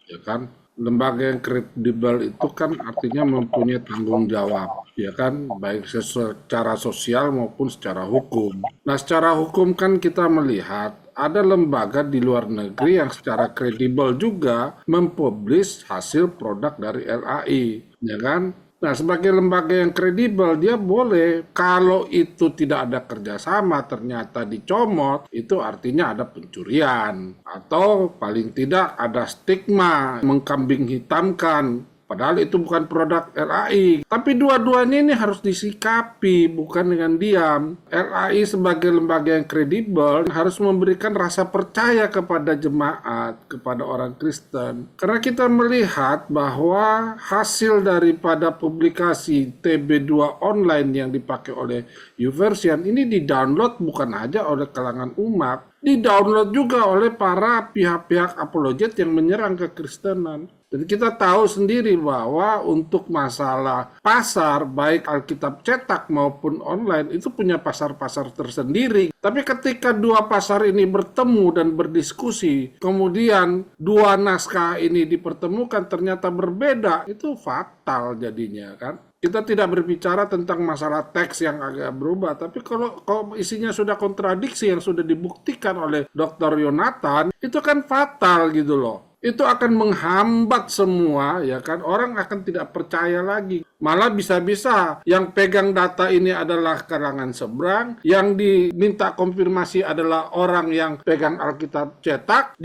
Speaker 2: ya kan? Lembaga yang kredibel itu kan artinya mempunyai tanggung jawab, ya kan? Baik secara sosial maupun secara hukum. Nah, secara hukum kan kita melihat ada lembaga di luar negeri yang secara kredibel juga mempublish hasil produk dari LAI, ya kan? Nah, sebagai lembaga yang kredibel, dia boleh, kalau itu tidak ada kerjasama, ternyata dicomot, itu artinya ada pencurian. Atau paling tidak ada stigma, mengkambing hitamkan. Padahal itu bukan produk LAI. Tapi dua-duanya ini harus disikapi, bukan dengan diam. LAI sebagai lembaga yang kredibel harus memberikan rasa percaya kepada jemaat, kepada orang Kristen. Karena kita melihat bahwa hasil daripada publikasi TB2 online yang dipakai oleh YouVersion ini di-download bukan aja oleh kalangan umat, di-download juga oleh para pihak-pihak apologet yang menyerang kekristenan. Jadi kita tahu sendiri bahwa untuk masalah pasar, baik Alkitab cetak maupun online, itu punya pasar-pasar tersendiri. Tapi ketika dua pasar ini bertemu dan berdiskusi, kemudian dua naskah ini dipertemukan ternyata berbeda, itu fatal jadinya kan. Kita tidak berbicara tentang masalah teks yang agak berubah, tapi kalau isinya sudah kontradiksi yang sudah dibuktikan oleh Dr. Yonatan, itu kan fatal gitu loh. Itu akan menghambat semua, ya kan? Orang akan tidak percaya lagi. Malah bisa-bisa yang pegang data ini adalah kalangan seberang, yang diminta konfirmasi adalah orang yang pegang Alkitab cetak,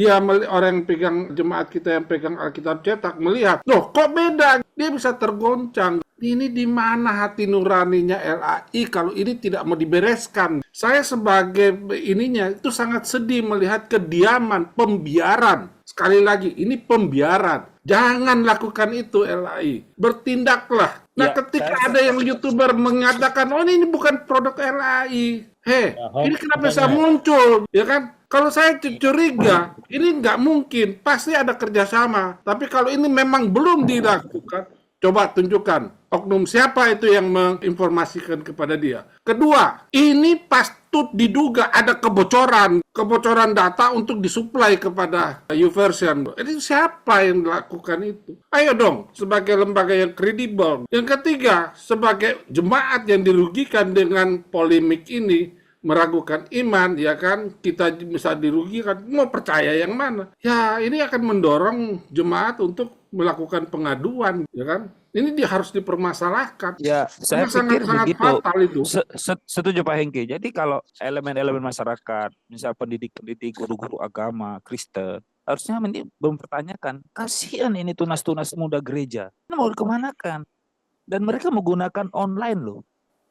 Speaker 2: orang yang pegang jemaat kita yang pegang Alkitab cetak melihat, loh kok beda? Dia bisa tergoncang. Ini di mana hati nuraninya LAI kalau ini tidak mau dibereskan? Saya sebagai ininya itu sangat sedih melihat kediaman, pembiaran. Sekali lagi, ini pembiaran. Jangan lakukan itu LAI. Bertindaklah. Nah, ketika ada yang YouTuber mengatakan, oh ini bukan produk LAI. Ini kenapa bisa muncul? Ya kan? Kalau saya curiga, ini nggak mungkin. Pasti ada kerjasama. Tapi kalau ini memang belum dilakukan, coba tunjukkan oknum siapa itu yang menginformasikan kepada dia. Kedua, ini patut diduga ada kebocoran data untuk disuplai kepada YouVersion. Ini siapa yang melakukan itu? Ayo dong, sebagai lembaga yang kredibel. Yang ketiga, sebagai jemaat yang dirugikan dengan polemik ini, meragukan iman, ya kan, kita bisa dirugikan, mau percaya yang mana? Ya, ini akan mendorong jemaat untuk melakukan pengaduan, ya kan? Ini harus dipermasalahkan.
Speaker 3: Ya, saya pikir
Speaker 2: sangat
Speaker 3: begitu.
Speaker 2: fatal itu.
Speaker 3: Setuju Pak Hengki. Jadi kalau elemen-elemen masyarakat, misal pendidik-pendidik, guru-guru agama, Kristen, harusnya mempertanyakan, kasihan ini tunas-tunas muda gereja, ini mau dikemanakan? Dan mereka menggunakan online loh.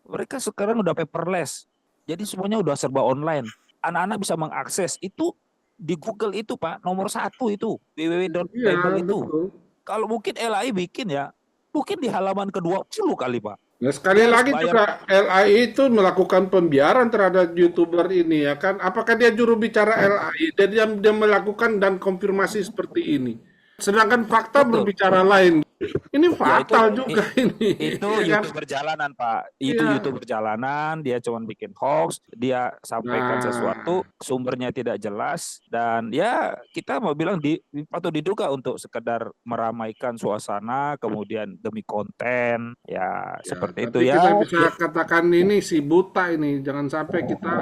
Speaker 3: Mereka sekarang udah paperless. Jadi semuanya udah serba online. Anak-anak bisa mengakses itu di Google itu Pak, nomor 1 itu www.bible itu.
Speaker 2: Betul.
Speaker 3: Kalau mungkin LAI bikin ya, mungkin di halaman ke-20 kali Pak.
Speaker 2: Nah, sekali lagi juga LAI itu melakukan pembiaran terhadap YouTuber ini, ya kan? Apakah dia juru bicara LAI dan dia melakukan dan konfirmasi seperti ini? Sedangkan fakta berbicara lain. Ini fatal juga ini.
Speaker 3: Itu
Speaker 2: ya kan?
Speaker 3: YouTube berjalanan Pak. Itu YouTube berjalanan, dia cuma bikin hoax, dia sampaikan sesuatu, sumbernya tidak jelas, dan ya kita mau bilang patut diduga untuk sekedar meramaikan suasana, kemudian demi konten, ya seperti itu ya.
Speaker 2: Kita bisa katakan ini si buta ini, jangan sampai kita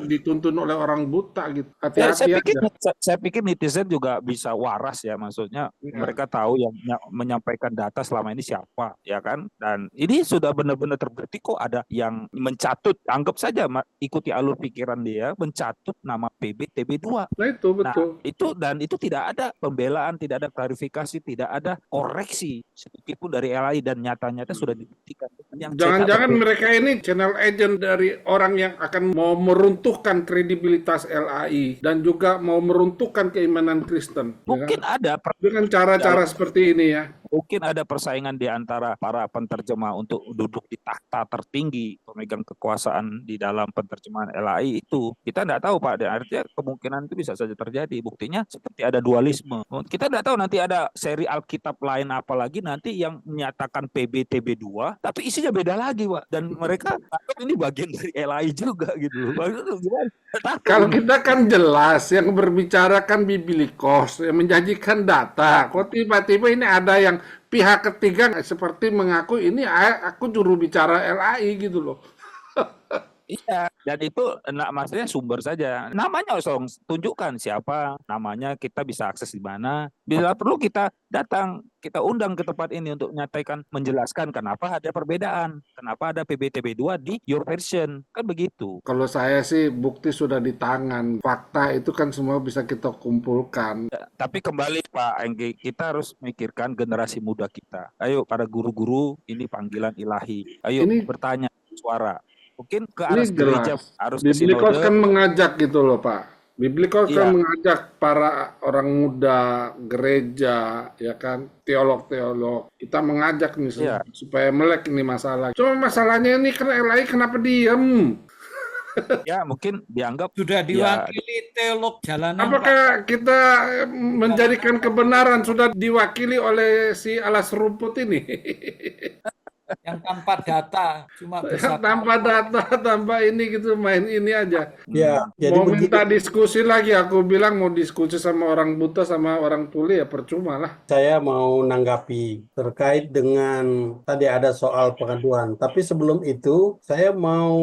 Speaker 2: dituntun oleh orang buta gitu. Hati-hati
Speaker 3: saya pikir netizen juga bisa waras ya, maksudnya mereka tahu yang menyampaikan data selama ini siapa, ya kan? Dan ini sudah benar-benar terbukti kok ada yang mencatut, anggap saja ikuti alur pikiran dia, mencatut nama PB TB2.
Speaker 2: Nah itu betul.
Speaker 3: Nah, itu tidak ada pembelaan, tidak ada klarifikasi, tidak ada koreksi sedikitpun dari LAI, dan nyata-nyata sudah dibuktikan.
Speaker 2: Jangan-jangan mereka ini channel agent dari orang yang akan mau meruntuhkan kredibilitas LAI dan juga mau meruntuhkan keimanan Kristen.
Speaker 3: Mungkin
Speaker 2: ya kan?
Speaker 3: ada
Speaker 2: dengan cara-cara seperti ini ya.
Speaker 3: Mungkin ada persaingan di antara para penterjemah untuk duduk di takhta tertinggi pemegang kekuasaan di dalam penerjemahan LAI itu. Kita tidak tahu Pak, dan artinya kemungkinan itu bisa saja terjadi. Buktinya seperti ada dualisme. Kita tidak tahu nanti ada seri Alkitab lain apa lagi nanti yang menyatakan PB-TB2, tapi isinya beda lagi Pak. Dan mereka ini bagian dari LAI juga gitu.
Speaker 2: Kalau kita kan jelas yang berbicara kan biblikos, yang menjanjikan data. Kok tiba-tiba ini ada yang pihak ketiga seperti mengaku ini aku juru bicara LAI gitu loh.
Speaker 3: Iya, dan itu maksudnya sumber saja. Namanya usah tunjukkan siapa, namanya kita bisa akses di mana. Bila perlu kita datang, kita undang ke tempat ini untuk menyampaikan, menjelaskan kenapa ada perbedaan, kenapa ada PBTB2 di your version, kan begitu.
Speaker 2: Kalau saya sih bukti sudah di tangan, fakta itu kan semua bisa kita kumpulkan.
Speaker 3: Tapi kembali Pak Enggi, kita harus memikirkan generasi muda kita. Ayo para guru-guru, ini panggilan ilahi. Ayo
Speaker 2: Ini
Speaker 3: bertanya suara. Mungkin ke
Speaker 2: ini
Speaker 3: arah gereja
Speaker 2: jelas.
Speaker 3: harus ke
Speaker 2: Biblikos
Speaker 3: sinode.
Speaker 2: kan mengajak gitu loh Pak. Biblikos kan
Speaker 3: Iya,
Speaker 2: mengajak para orang muda, gereja, ya kan, teolog-teolog. Kita mengajak nih
Speaker 3: iya.
Speaker 2: supaya melek ini masalah. Cuma masalahnya ini LAI kenapa diem?
Speaker 3: Ya mungkin dianggap
Speaker 5: Sudah
Speaker 3: ya
Speaker 5: diwakili teolog jalanan, Pak.
Speaker 2: Apakah kita menjadikan kebenaran sudah diwakili oleh si alas rumput ini?
Speaker 5: Yang tanpa data, cuma
Speaker 2: Tanpa
Speaker 5: bersatu.
Speaker 2: data, tanpa ini gitu, main ini aja.
Speaker 4: Ya, jadi
Speaker 2: Mau
Speaker 4: begini,
Speaker 2: minta diskusi lagi, aku bilang mau diskusi sama orang buta sama orang tuli ya percuma lah.
Speaker 4: saya mau nanggapi terkait dengan tadi ada soal pengaduan. Tapi sebelum itu, saya mau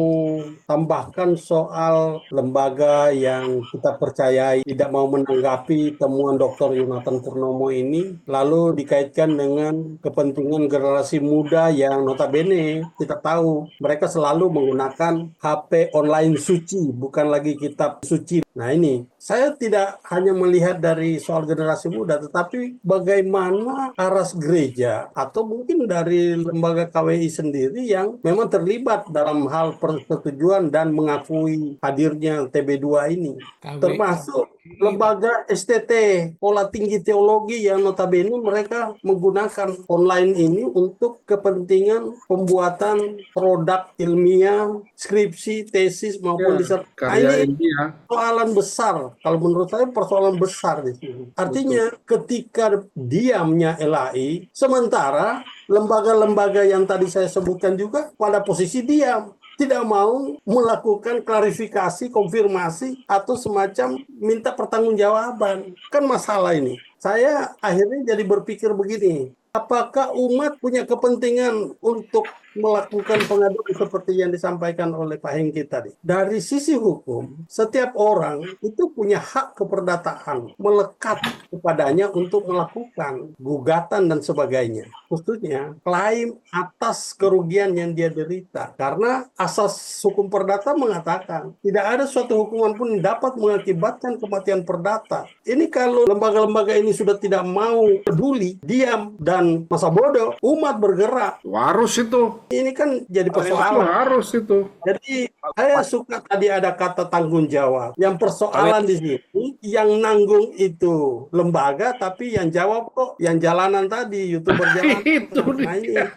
Speaker 4: tambahkan soal lembaga yang kita percayai tidak mau menanggapi temuan Dr. Yonathan Purnomo ini, lalu dikaitkan dengan kepentingan generasi muda yang notabene kita tahu mereka selalu menggunakan HP online suci, bukan lagi kitab suci. Nah ini, saya tidak hanya melihat dari soal generasi muda, tetapi bagaimana aras gereja atau mungkin dari lembaga KWI sendiri yang memang terlibat dalam hal persetujuan dan mengakui hadirnya TB2 ini. Termasuk lembaga STT, Sekolah Tinggi Teologi yang notabene mereka menggunakan online ini untuk kepentingan pembuatan produk ilmiah, skripsi, tesis maupun
Speaker 2: Ya,
Speaker 4: disertasi. Nah,
Speaker 2: karya
Speaker 4: ini
Speaker 2: ini ya.
Speaker 4: persoalan besar. Kalau menurut saya persoalan besar di sini. Artinya ketika diamnya LAI, sementara lembaga-lembaga yang tadi saya sebutkan juga pada posisi diam. Tidak mau melakukan klarifikasi, konfirmasi, atau semacam minta pertanggungjawaban. Kan masalah ini. Saya akhirnya jadi berpikir begini, apakah umat punya kepentingan untuk melakukan pengaduan seperti yang disampaikan oleh Pak Hengki tadi? Dari sisi hukum, setiap orang itu punya hak keperdataan melekat kepadanya untuk melakukan gugatan dan sebagainya. Khususnya klaim atas kerugian yang dia derita. Karena asas hukum perdata mengatakan tidak ada suatu hukuman pun yang dapat mengakibatkan kematian perdata. Ini kalau lembaga-lembaga ini sudah tidak mau peduli, diam, dan masa bodoh, umat bergerak.
Speaker 2: Harus itu.
Speaker 4: Ini kan jadi
Speaker 2: Itu
Speaker 4: persoalan.
Speaker 2: harus itu.
Speaker 4: Jadi saya suka tadi ada kata tanggung jawab. Yang persoalan di sini, yang nanggung itu lembaga, tapi yang jawab kok yang jalanan tadi, YouTuber jalanan.
Speaker 2: Itu
Speaker 4: Nah ini
Speaker 2: dia.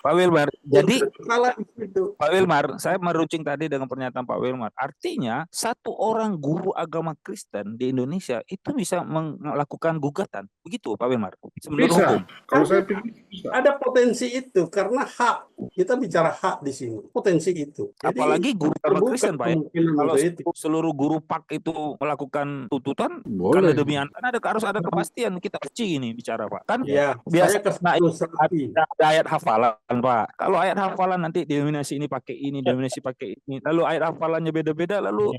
Speaker 3: Pak Wilmar. Jadi
Speaker 4: salah itu.
Speaker 3: Pak Wilmar, saya meruncing tadi dengan pernyataan Pak Wilmar. Artinya satu orang guru agama Kristen di Indonesia itu bisa melakukan gugatan. Begitu Pak Wilmar. Menurut
Speaker 2: Bisa.
Speaker 3: hukum.
Speaker 2: Kalau saya pikir bisa.
Speaker 4: Ada potensi itu karena hak. Kita bicara hak di sini. Potensi itu. Jadi,
Speaker 3: Apalagi guru agama
Speaker 4: terbuka
Speaker 3: Kristen Pak ya.
Speaker 4: kemungkinan
Speaker 3: Kalau
Speaker 4: untuk itu.
Speaker 3: seluruh guru PAK itu melakukan tuntutan
Speaker 2: Boleh.
Speaker 3: karena demi kan harus ada kepastian, kita kecil ini bicara Pak. Kan
Speaker 4: Ya,
Speaker 3: biasa
Speaker 4: saya keseluruhan.
Speaker 3: ada ayat hafalan Pak. Kalau ayat hafalan nanti denominasi ini pakai ini, denominasi pakai ini. Lalu ayat hafalannya beda-beda, lalu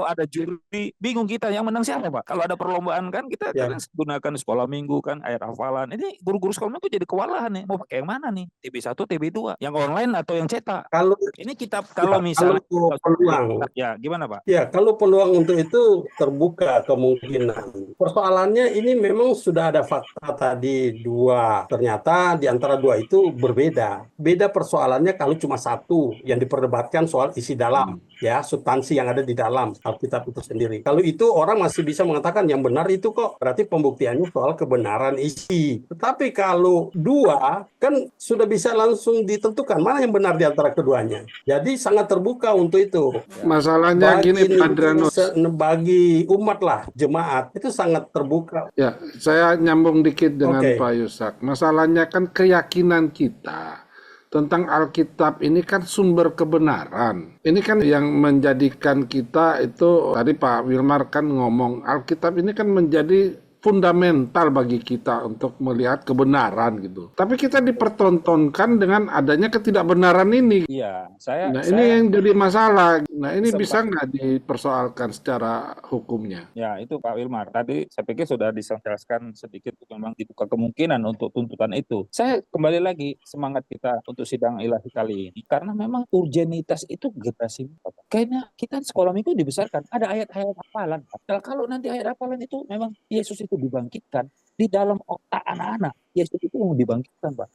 Speaker 3: ada juri, bingung kita yang menang siapa Pak. Kalau ada perlombaan kan kita
Speaker 4: Ya.
Speaker 3: kadang gunakan sekolah minggu kan ayat hafalan. Ini guru-guru sekolah minggu jadi kewalahan nih. Mau pakai yang mana nih? TB1, TB2, yang online atau yang cetak?
Speaker 4: Kalau
Speaker 3: Ini kita kalau misalnya
Speaker 4: kalau peluang,
Speaker 3: ya gimana Pak?
Speaker 4: ya kalau peluang untuk itu terbuka kemungkinan. Persoalannya ini memang sudah ada fakta tadi dua. Ternyata di antara dua itu berbeda. Beda persoalannya kalau cuma satu yang diperdebatkan soal isi dalam, ya substansi yang ada di dalam Alkitab itu sendiri. Kalau itu orang masih bisa mengatakan yang benar itu kok. Berarti pembuktiannya soal kebenaran isi. Tetapi kalau dua kan sudah bisa langsung ditentukan mana yang benar di antara keduanya. Jadi sangat terbuka untuk itu.
Speaker 2: Masalahnya gini Pak Adrianus.
Speaker 4: Bagi umat lah, jemaat, itu sangat terbuka.
Speaker 2: Ya, saya nyambung dikit dengan
Speaker 4: Oke.
Speaker 2: Pak Yusak. Masalahnya kan keyakinan kita tentang Alkitab ini kan sumber kebenaran. Ini kan yang menjadikan kita itu, tadi Pak Wilmar kan ngomong, Alkitab ini kan menjadi fundamental bagi kita untuk melihat kebenaran gitu. Tapi kita dipertontonkan dengan adanya ketidakbenaran ini.
Speaker 3: Iya,
Speaker 2: Nah, ini
Speaker 3: saya
Speaker 2: yang jadi masalah. Nah, ini bisa
Speaker 3: sempat
Speaker 2: nggak dipersoalkan secara hukumnya?
Speaker 3: ya itu Pak Wilmar. Tadi saya pikir sudah dijelaskan sedikit memang dibuka kemungkinan untuk tuntutan itu. Saya kembali lagi semangat kita untuk sidang ilahi kali ini karena memang urgenitas itu generasi muda. Kayaknya kita sekolah minggu dibesarkan ada ayat-ayat hafalan. Kalau nanti ayat hafalan itu memang Yesus itu dibangkitkan di dalam otak anak-anak. Yesus itu mau dibangkitkan, Pak.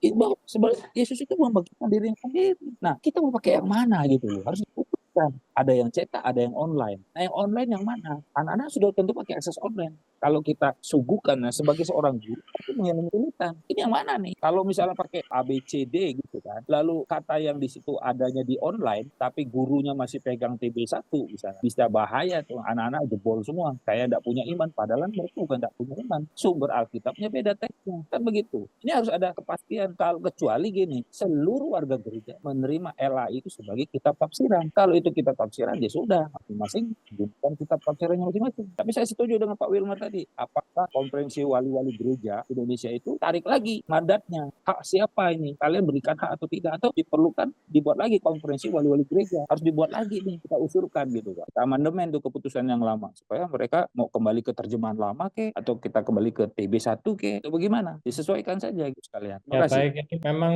Speaker 3: Yesus itu membangkitkan dirinya sendiri. Nah, kita mau pakai yang mana gitu loh. Harus diputuskan. Ada yang cetak, ada yang online. Nah, yang online yang mana? Anak-anak sudah tentu pakai akses online. Kalau kita suguhkan sebagai seorang guru, itu mengenai pilihan. Ini yang mana nih? Kalau misalnya pakai A, B, C, D gitu kan. Lalu kata yang di situ adanya di online, tapi gurunya masih pegang TB1 misalnya. Bisa bahaya tuh. Anak-anak jebol semua. Saya tidak punya iman. Padahal mereka bukan tidak punya iman. Sumber Alkitabnya beda teksnya. Kan begitu. Ini harus ada kepastian. Kalau kecuali gini, seluruh warga gereja menerima LAI itu sebagai kitab tafsiran. Kalau itu kitab tafsiran, ya sudah. Masing-masing gunakan kitab tafsirannya masing-masing. Tapi saya setuju dengan Pak Wilmar tadi. Apakah konferensi wali-wali gereja Indonesia itu tarik lagi mandatnya? Hak siapa ini? Kalian berikan hak atau tidak? Atau diperlukan dibuat lagi konferensi wali-wali gereja? Harus dibuat lagi nih. Kita usulkan gitu Pak. Kita amandemen tuh keputusan yang lama. Supaya mereka mau kembali ke terjemahan lama ke? Atau kita kembali ke TB1 ke? Atau bagaimana? Disesuaikan saja gitu sekalian. Terima
Speaker 1: Ya
Speaker 3: kasih.
Speaker 1: baik, ini memang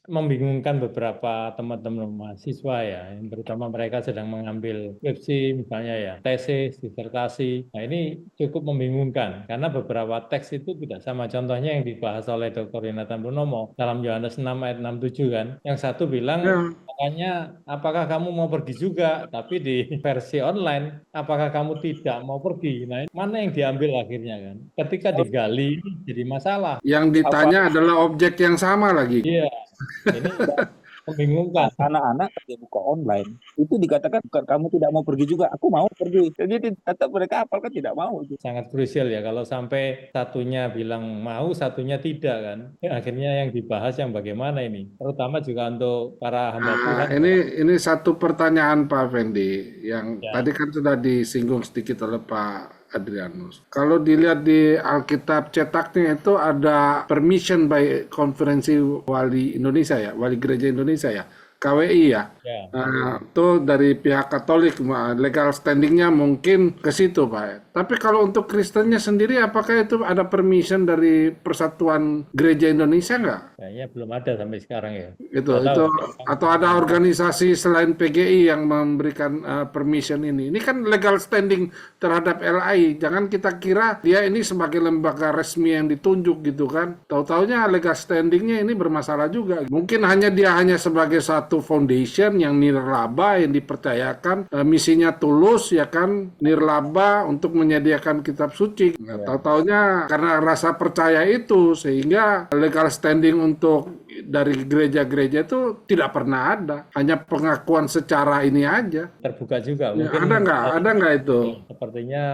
Speaker 1: membingungkan beberapa teman-teman mahasiswa ya, yang terutama mereka sedang mengambil skripsi misalnya ya, tesis, disertasi. Nah ini cukup membingungkan karena beberapa teks itu tidak sama. Contohnya yang dibahas oleh Dr. Yonatan Purnomo dalam Yohanes 6 ayat 67 kan. Yang satu bilang,
Speaker 2: Ya,
Speaker 1: makanya apakah kamu mau pergi juga? Tapi di versi online, apakah kamu tidak mau pergi? Nah, mana yang diambil akhirnya kan? Ketika digali, jadi masalah.
Speaker 2: yang ditanya adalah objek yang sama lagi.
Speaker 1: Iya, ini membingungkan.
Speaker 3: Anak-anak dia buka online itu dikatakan bukan kamu tidak mau pergi juga, aku mau pergi. Jadi tetap mereka apalkan tidak mau.
Speaker 1: Sangat krusial ya kalau sampai satunya bilang mau, satunya tidak kan. Ya, akhirnya yang dibahas yang bagaimana ini? Terutama juga untuk para hamba Tuhan.
Speaker 2: Ini satu pertanyaan Pak Fendi yang
Speaker 1: Ya.
Speaker 2: tadi kan sudah disinggung sedikit oleh Pak Adrianus. Kalau dilihat di Alkitab cetaknya itu ada permission by Konferensi Wali Indonesia ya, Wali Gereja Indonesia ya, KWI ya.
Speaker 1: Ya.
Speaker 2: Itu dari pihak Katolik, legal standingnya mungkin ke situ Pak. Tapi kalau untuk Kristennya sendiri, apakah itu ada permission dari Persatuan Gereja Indonesia nggak?
Speaker 1: Kayaknya belum ada sampai sekarang ya.
Speaker 2: Itu
Speaker 1: Nggak tahu.
Speaker 2: atau ada organisasi selain PGI yang memberikan permission ini. Ini kan legal standing terhadap LAI. Jangan kita kira dia ini sebagai lembaga resmi yang ditunjuk gitu kan. Tahu-taunya legal standingnya ini bermasalah juga. Mungkin dia hanya sebagai satu foundation yang nirlaba yang dipercayakan misinya tulus ya kan, nirlaba untuk menyediakan kitab suci. Nah, tahu-taunya karena rasa percaya itu sehingga legal standing untuk dari gereja-gereja itu tidak pernah ada, hanya pengakuan secara ini aja.
Speaker 1: Terbuka juga.
Speaker 2: Ya,
Speaker 1: Mungkin
Speaker 2: ada nggak itu?
Speaker 1: sepertinya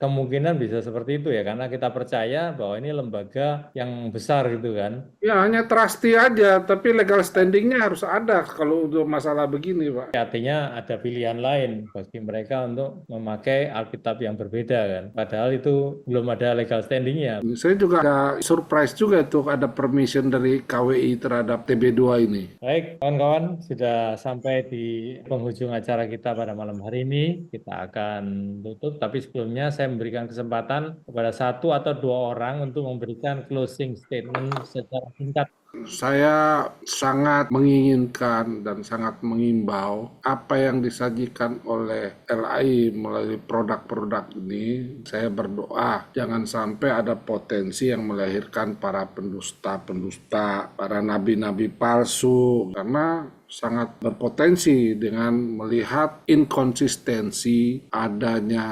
Speaker 1: kemungkinan bisa seperti itu ya, karena kita percaya bahwa ini lembaga yang besar gitu kan.
Speaker 2: Ya hanya trustee aja, tapi legal standingnya harus ada kalau untuk masalah begini Pak.
Speaker 1: Artinya ada pilihan lain bagi mereka untuk memakai Alkitab yang berbeda kan. Padahal itu belum ada legal standingnya.
Speaker 2: Saya juga ada surprise juga tuh ada permission dari KWI terhadap TB2 ini.
Speaker 1: Baik, kawan-kawan, sudah sampai di penghujung acara kita pada malam hari ini. Kita akan tutup, tapi sebelumnya saya memberikan kesempatan kepada satu atau dua orang untuk memberikan closing statement secara singkat.
Speaker 2: Saya sangat menginginkan dan sangat mengimbau apa yang disajikan oleh LAI melalui produk-produk ini. Saya berdoa jangan sampai ada potensi yang melahirkan para pendusta-pendusta, para nabi-nabi palsu, karena sangat berpotensi dengan melihat inkonsistensi, adanya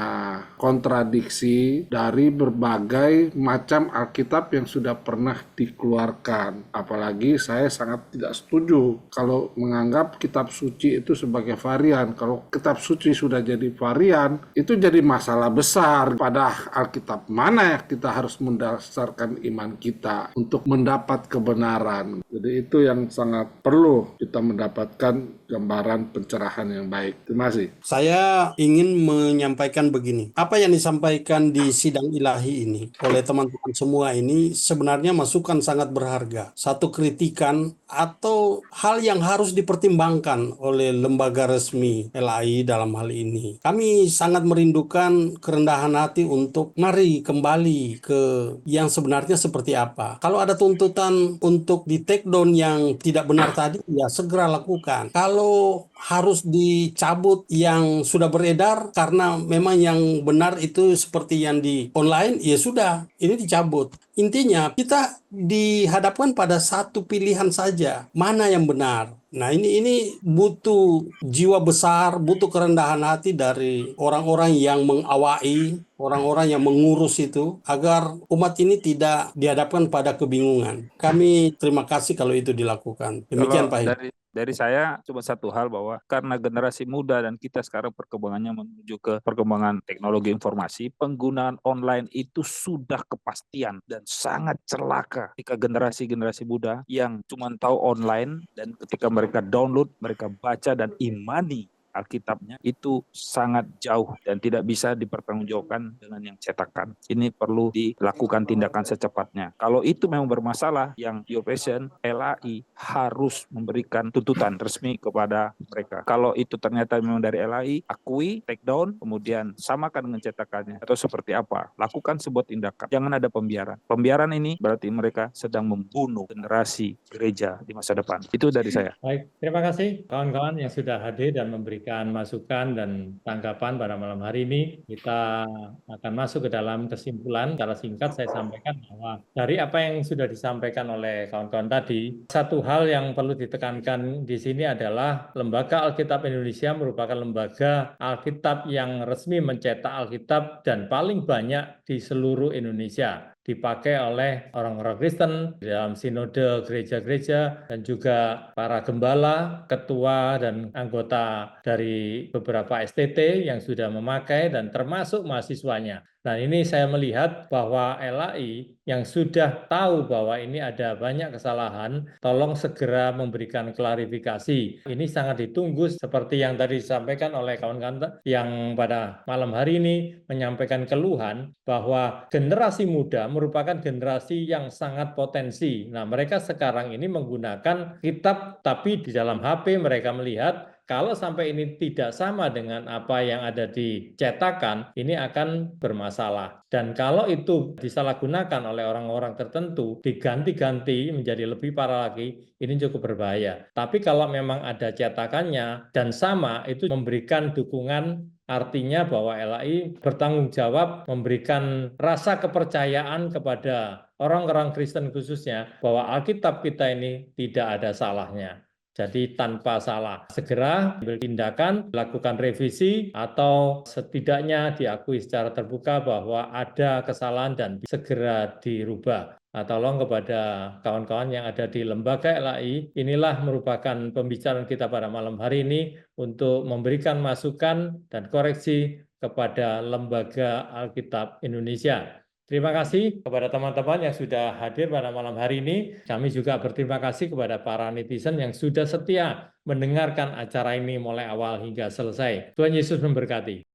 Speaker 2: kontradiksi dari berbagai macam Alkitab yang sudah pernah dikeluarkan. Apalagi saya sangat tidak setuju kalau menganggap kitab suci itu sebagai varian. Kalau kitab suci sudah jadi varian, itu jadi masalah besar. Pada Alkitab mana ya kita harus mendasarkan iman kita untuk mendapat kebenaran. Jadi itu yang sangat perlu kita mendapatkan mendapatkan gambaran pencerahan yang baik. Terima kasih.
Speaker 4: Saya ingin menyampaikan begini. Apa yang disampaikan di sidang ilahi ini oleh teman-teman semua ini sebenarnya masukan sangat berharga. Satu kritikan atau hal yang harus dipertimbangkan oleh lembaga resmi LAI dalam hal ini. Kami sangat merindukan kerendahan hati untuk mari kembali ke yang sebenarnya seperti apa. Kalau ada tuntutan untuk di take down yang tidak benar tadi, ya segera lakukan. Kalau harus dicabut yang sudah beredar karena memang yang benar itu seperti yang di online, ya sudah, ini dicabut. Intinya kita dihadapkan pada satu pilihan saja, mana yang benar. Nah, ini butuh jiwa besar, butuh kerendahan hati dari orang-orang yang mengawai, orang-orang yang mengurus itu, agar umat ini tidak dihadapkan pada kebingungan. Kami terima kasih kalau itu dilakukan. Demikian,
Speaker 3: Kalau
Speaker 4: Pak Hedi.
Speaker 3: dari saya cuma satu hal, bahwa karena generasi muda dan kita sekarang perkembangannya menuju ke perkembangan teknologi informasi, penggunaan online itu sudah kepastian dan sangat celaka ketika generasi-generasi muda yang cuma tahu online, dan ketika mereka download, mereka baca dan imani Alkitabnya, itu sangat jauh dan tidak bisa dipertanggungjawabkan dengan yang cetakan. Ini perlu dilakukan tindakan secepatnya. Kalau itu memang bermasalah, yang Diocletian, LAI harus memberikan tuntutan resmi kepada mereka. Kalau itu ternyata memang dari LAI, akui, take down, kemudian samakan dengan cetakannya, atau seperti apa, lakukan sebuah tindakan. Jangan ada pembiaran. Pembiaran ini berarti mereka sedang membunuh generasi gereja di masa depan. Itu dari saya.
Speaker 1: Baik, terima kasih kawan-kawan yang sudah hadir dan memberikan masukan dan tanggapan pada malam hari ini. Kita akan masuk ke dalam kesimpulan. Secara singkat saya sampaikan bahwa dari apa yang sudah disampaikan oleh kawan-kawan tadi, satu hal yang perlu ditekankan di sini adalah Lembaga Alkitab Indonesia merupakan lembaga Alkitab yang resmi mencetak Alkitab dan paling banyak di seluruh Indonesia, dipakai oleh orang-orang Kristen di dalam sinode gereja-gereja dan juga para gembala, ketua, dan anggota dari beberapa STT yang sudah memakai dan termasuk mahasiswanya. Nah, ini saya melihat bahwa LAI yang sudah tahu bahwa ini ada banyak kesalahan, tolong segera memberikan klarifikasi. Ini sangat ditunggu seperti yang tadi disampaikan oleh kawan-kawan yang pada malam hari ini menyampaikan keluhan bahwa generasi muda merupakan generasi yang sangat potensi. Nah, mereka sekarang ini menggunakan kitab, tapi di dalam HP mereka melihat kalau sampai ini tidak sama dengan apa yang ada di cetakan, ini akan bermasalah. Dan kalau itu disalahgunakan oleh orang-orang tertentu, diganti-ganti menjadi lebih parah lagi, ini cukup berbahaya. Tapi kalau memang ada cetakannya dan sama, itu memberikan dukungan. Artinya bahwa LAI bertanggung jawab memberikan rasa kepercayaan kepada orang-orang Kristen khususnya bahwa Alkitab kita ini tidak ada salahnya. Jadi tanpa salah, segera ambil tindakan, lakukan revisi, atau setidaknya diakui secara terbuka bahwa ada kesalahan dan segera dirubah. Nah, tolong kepada kawan-kawan yang ada di lembaga LAI, inilah merupakan pembicaraan kita pada malam hari ini untuk memberikan masukan dan koreksi kepada Lembaga Alkitab Indonesia. Terima kasih kepada teman-teman yang sudah hadir pada malam hari ini. Kami juga berterima kasih kepada para netizen yang sudah setia mendengarkan acara ini mulai awal hingga selesai. Tuhan Yesus memberkati.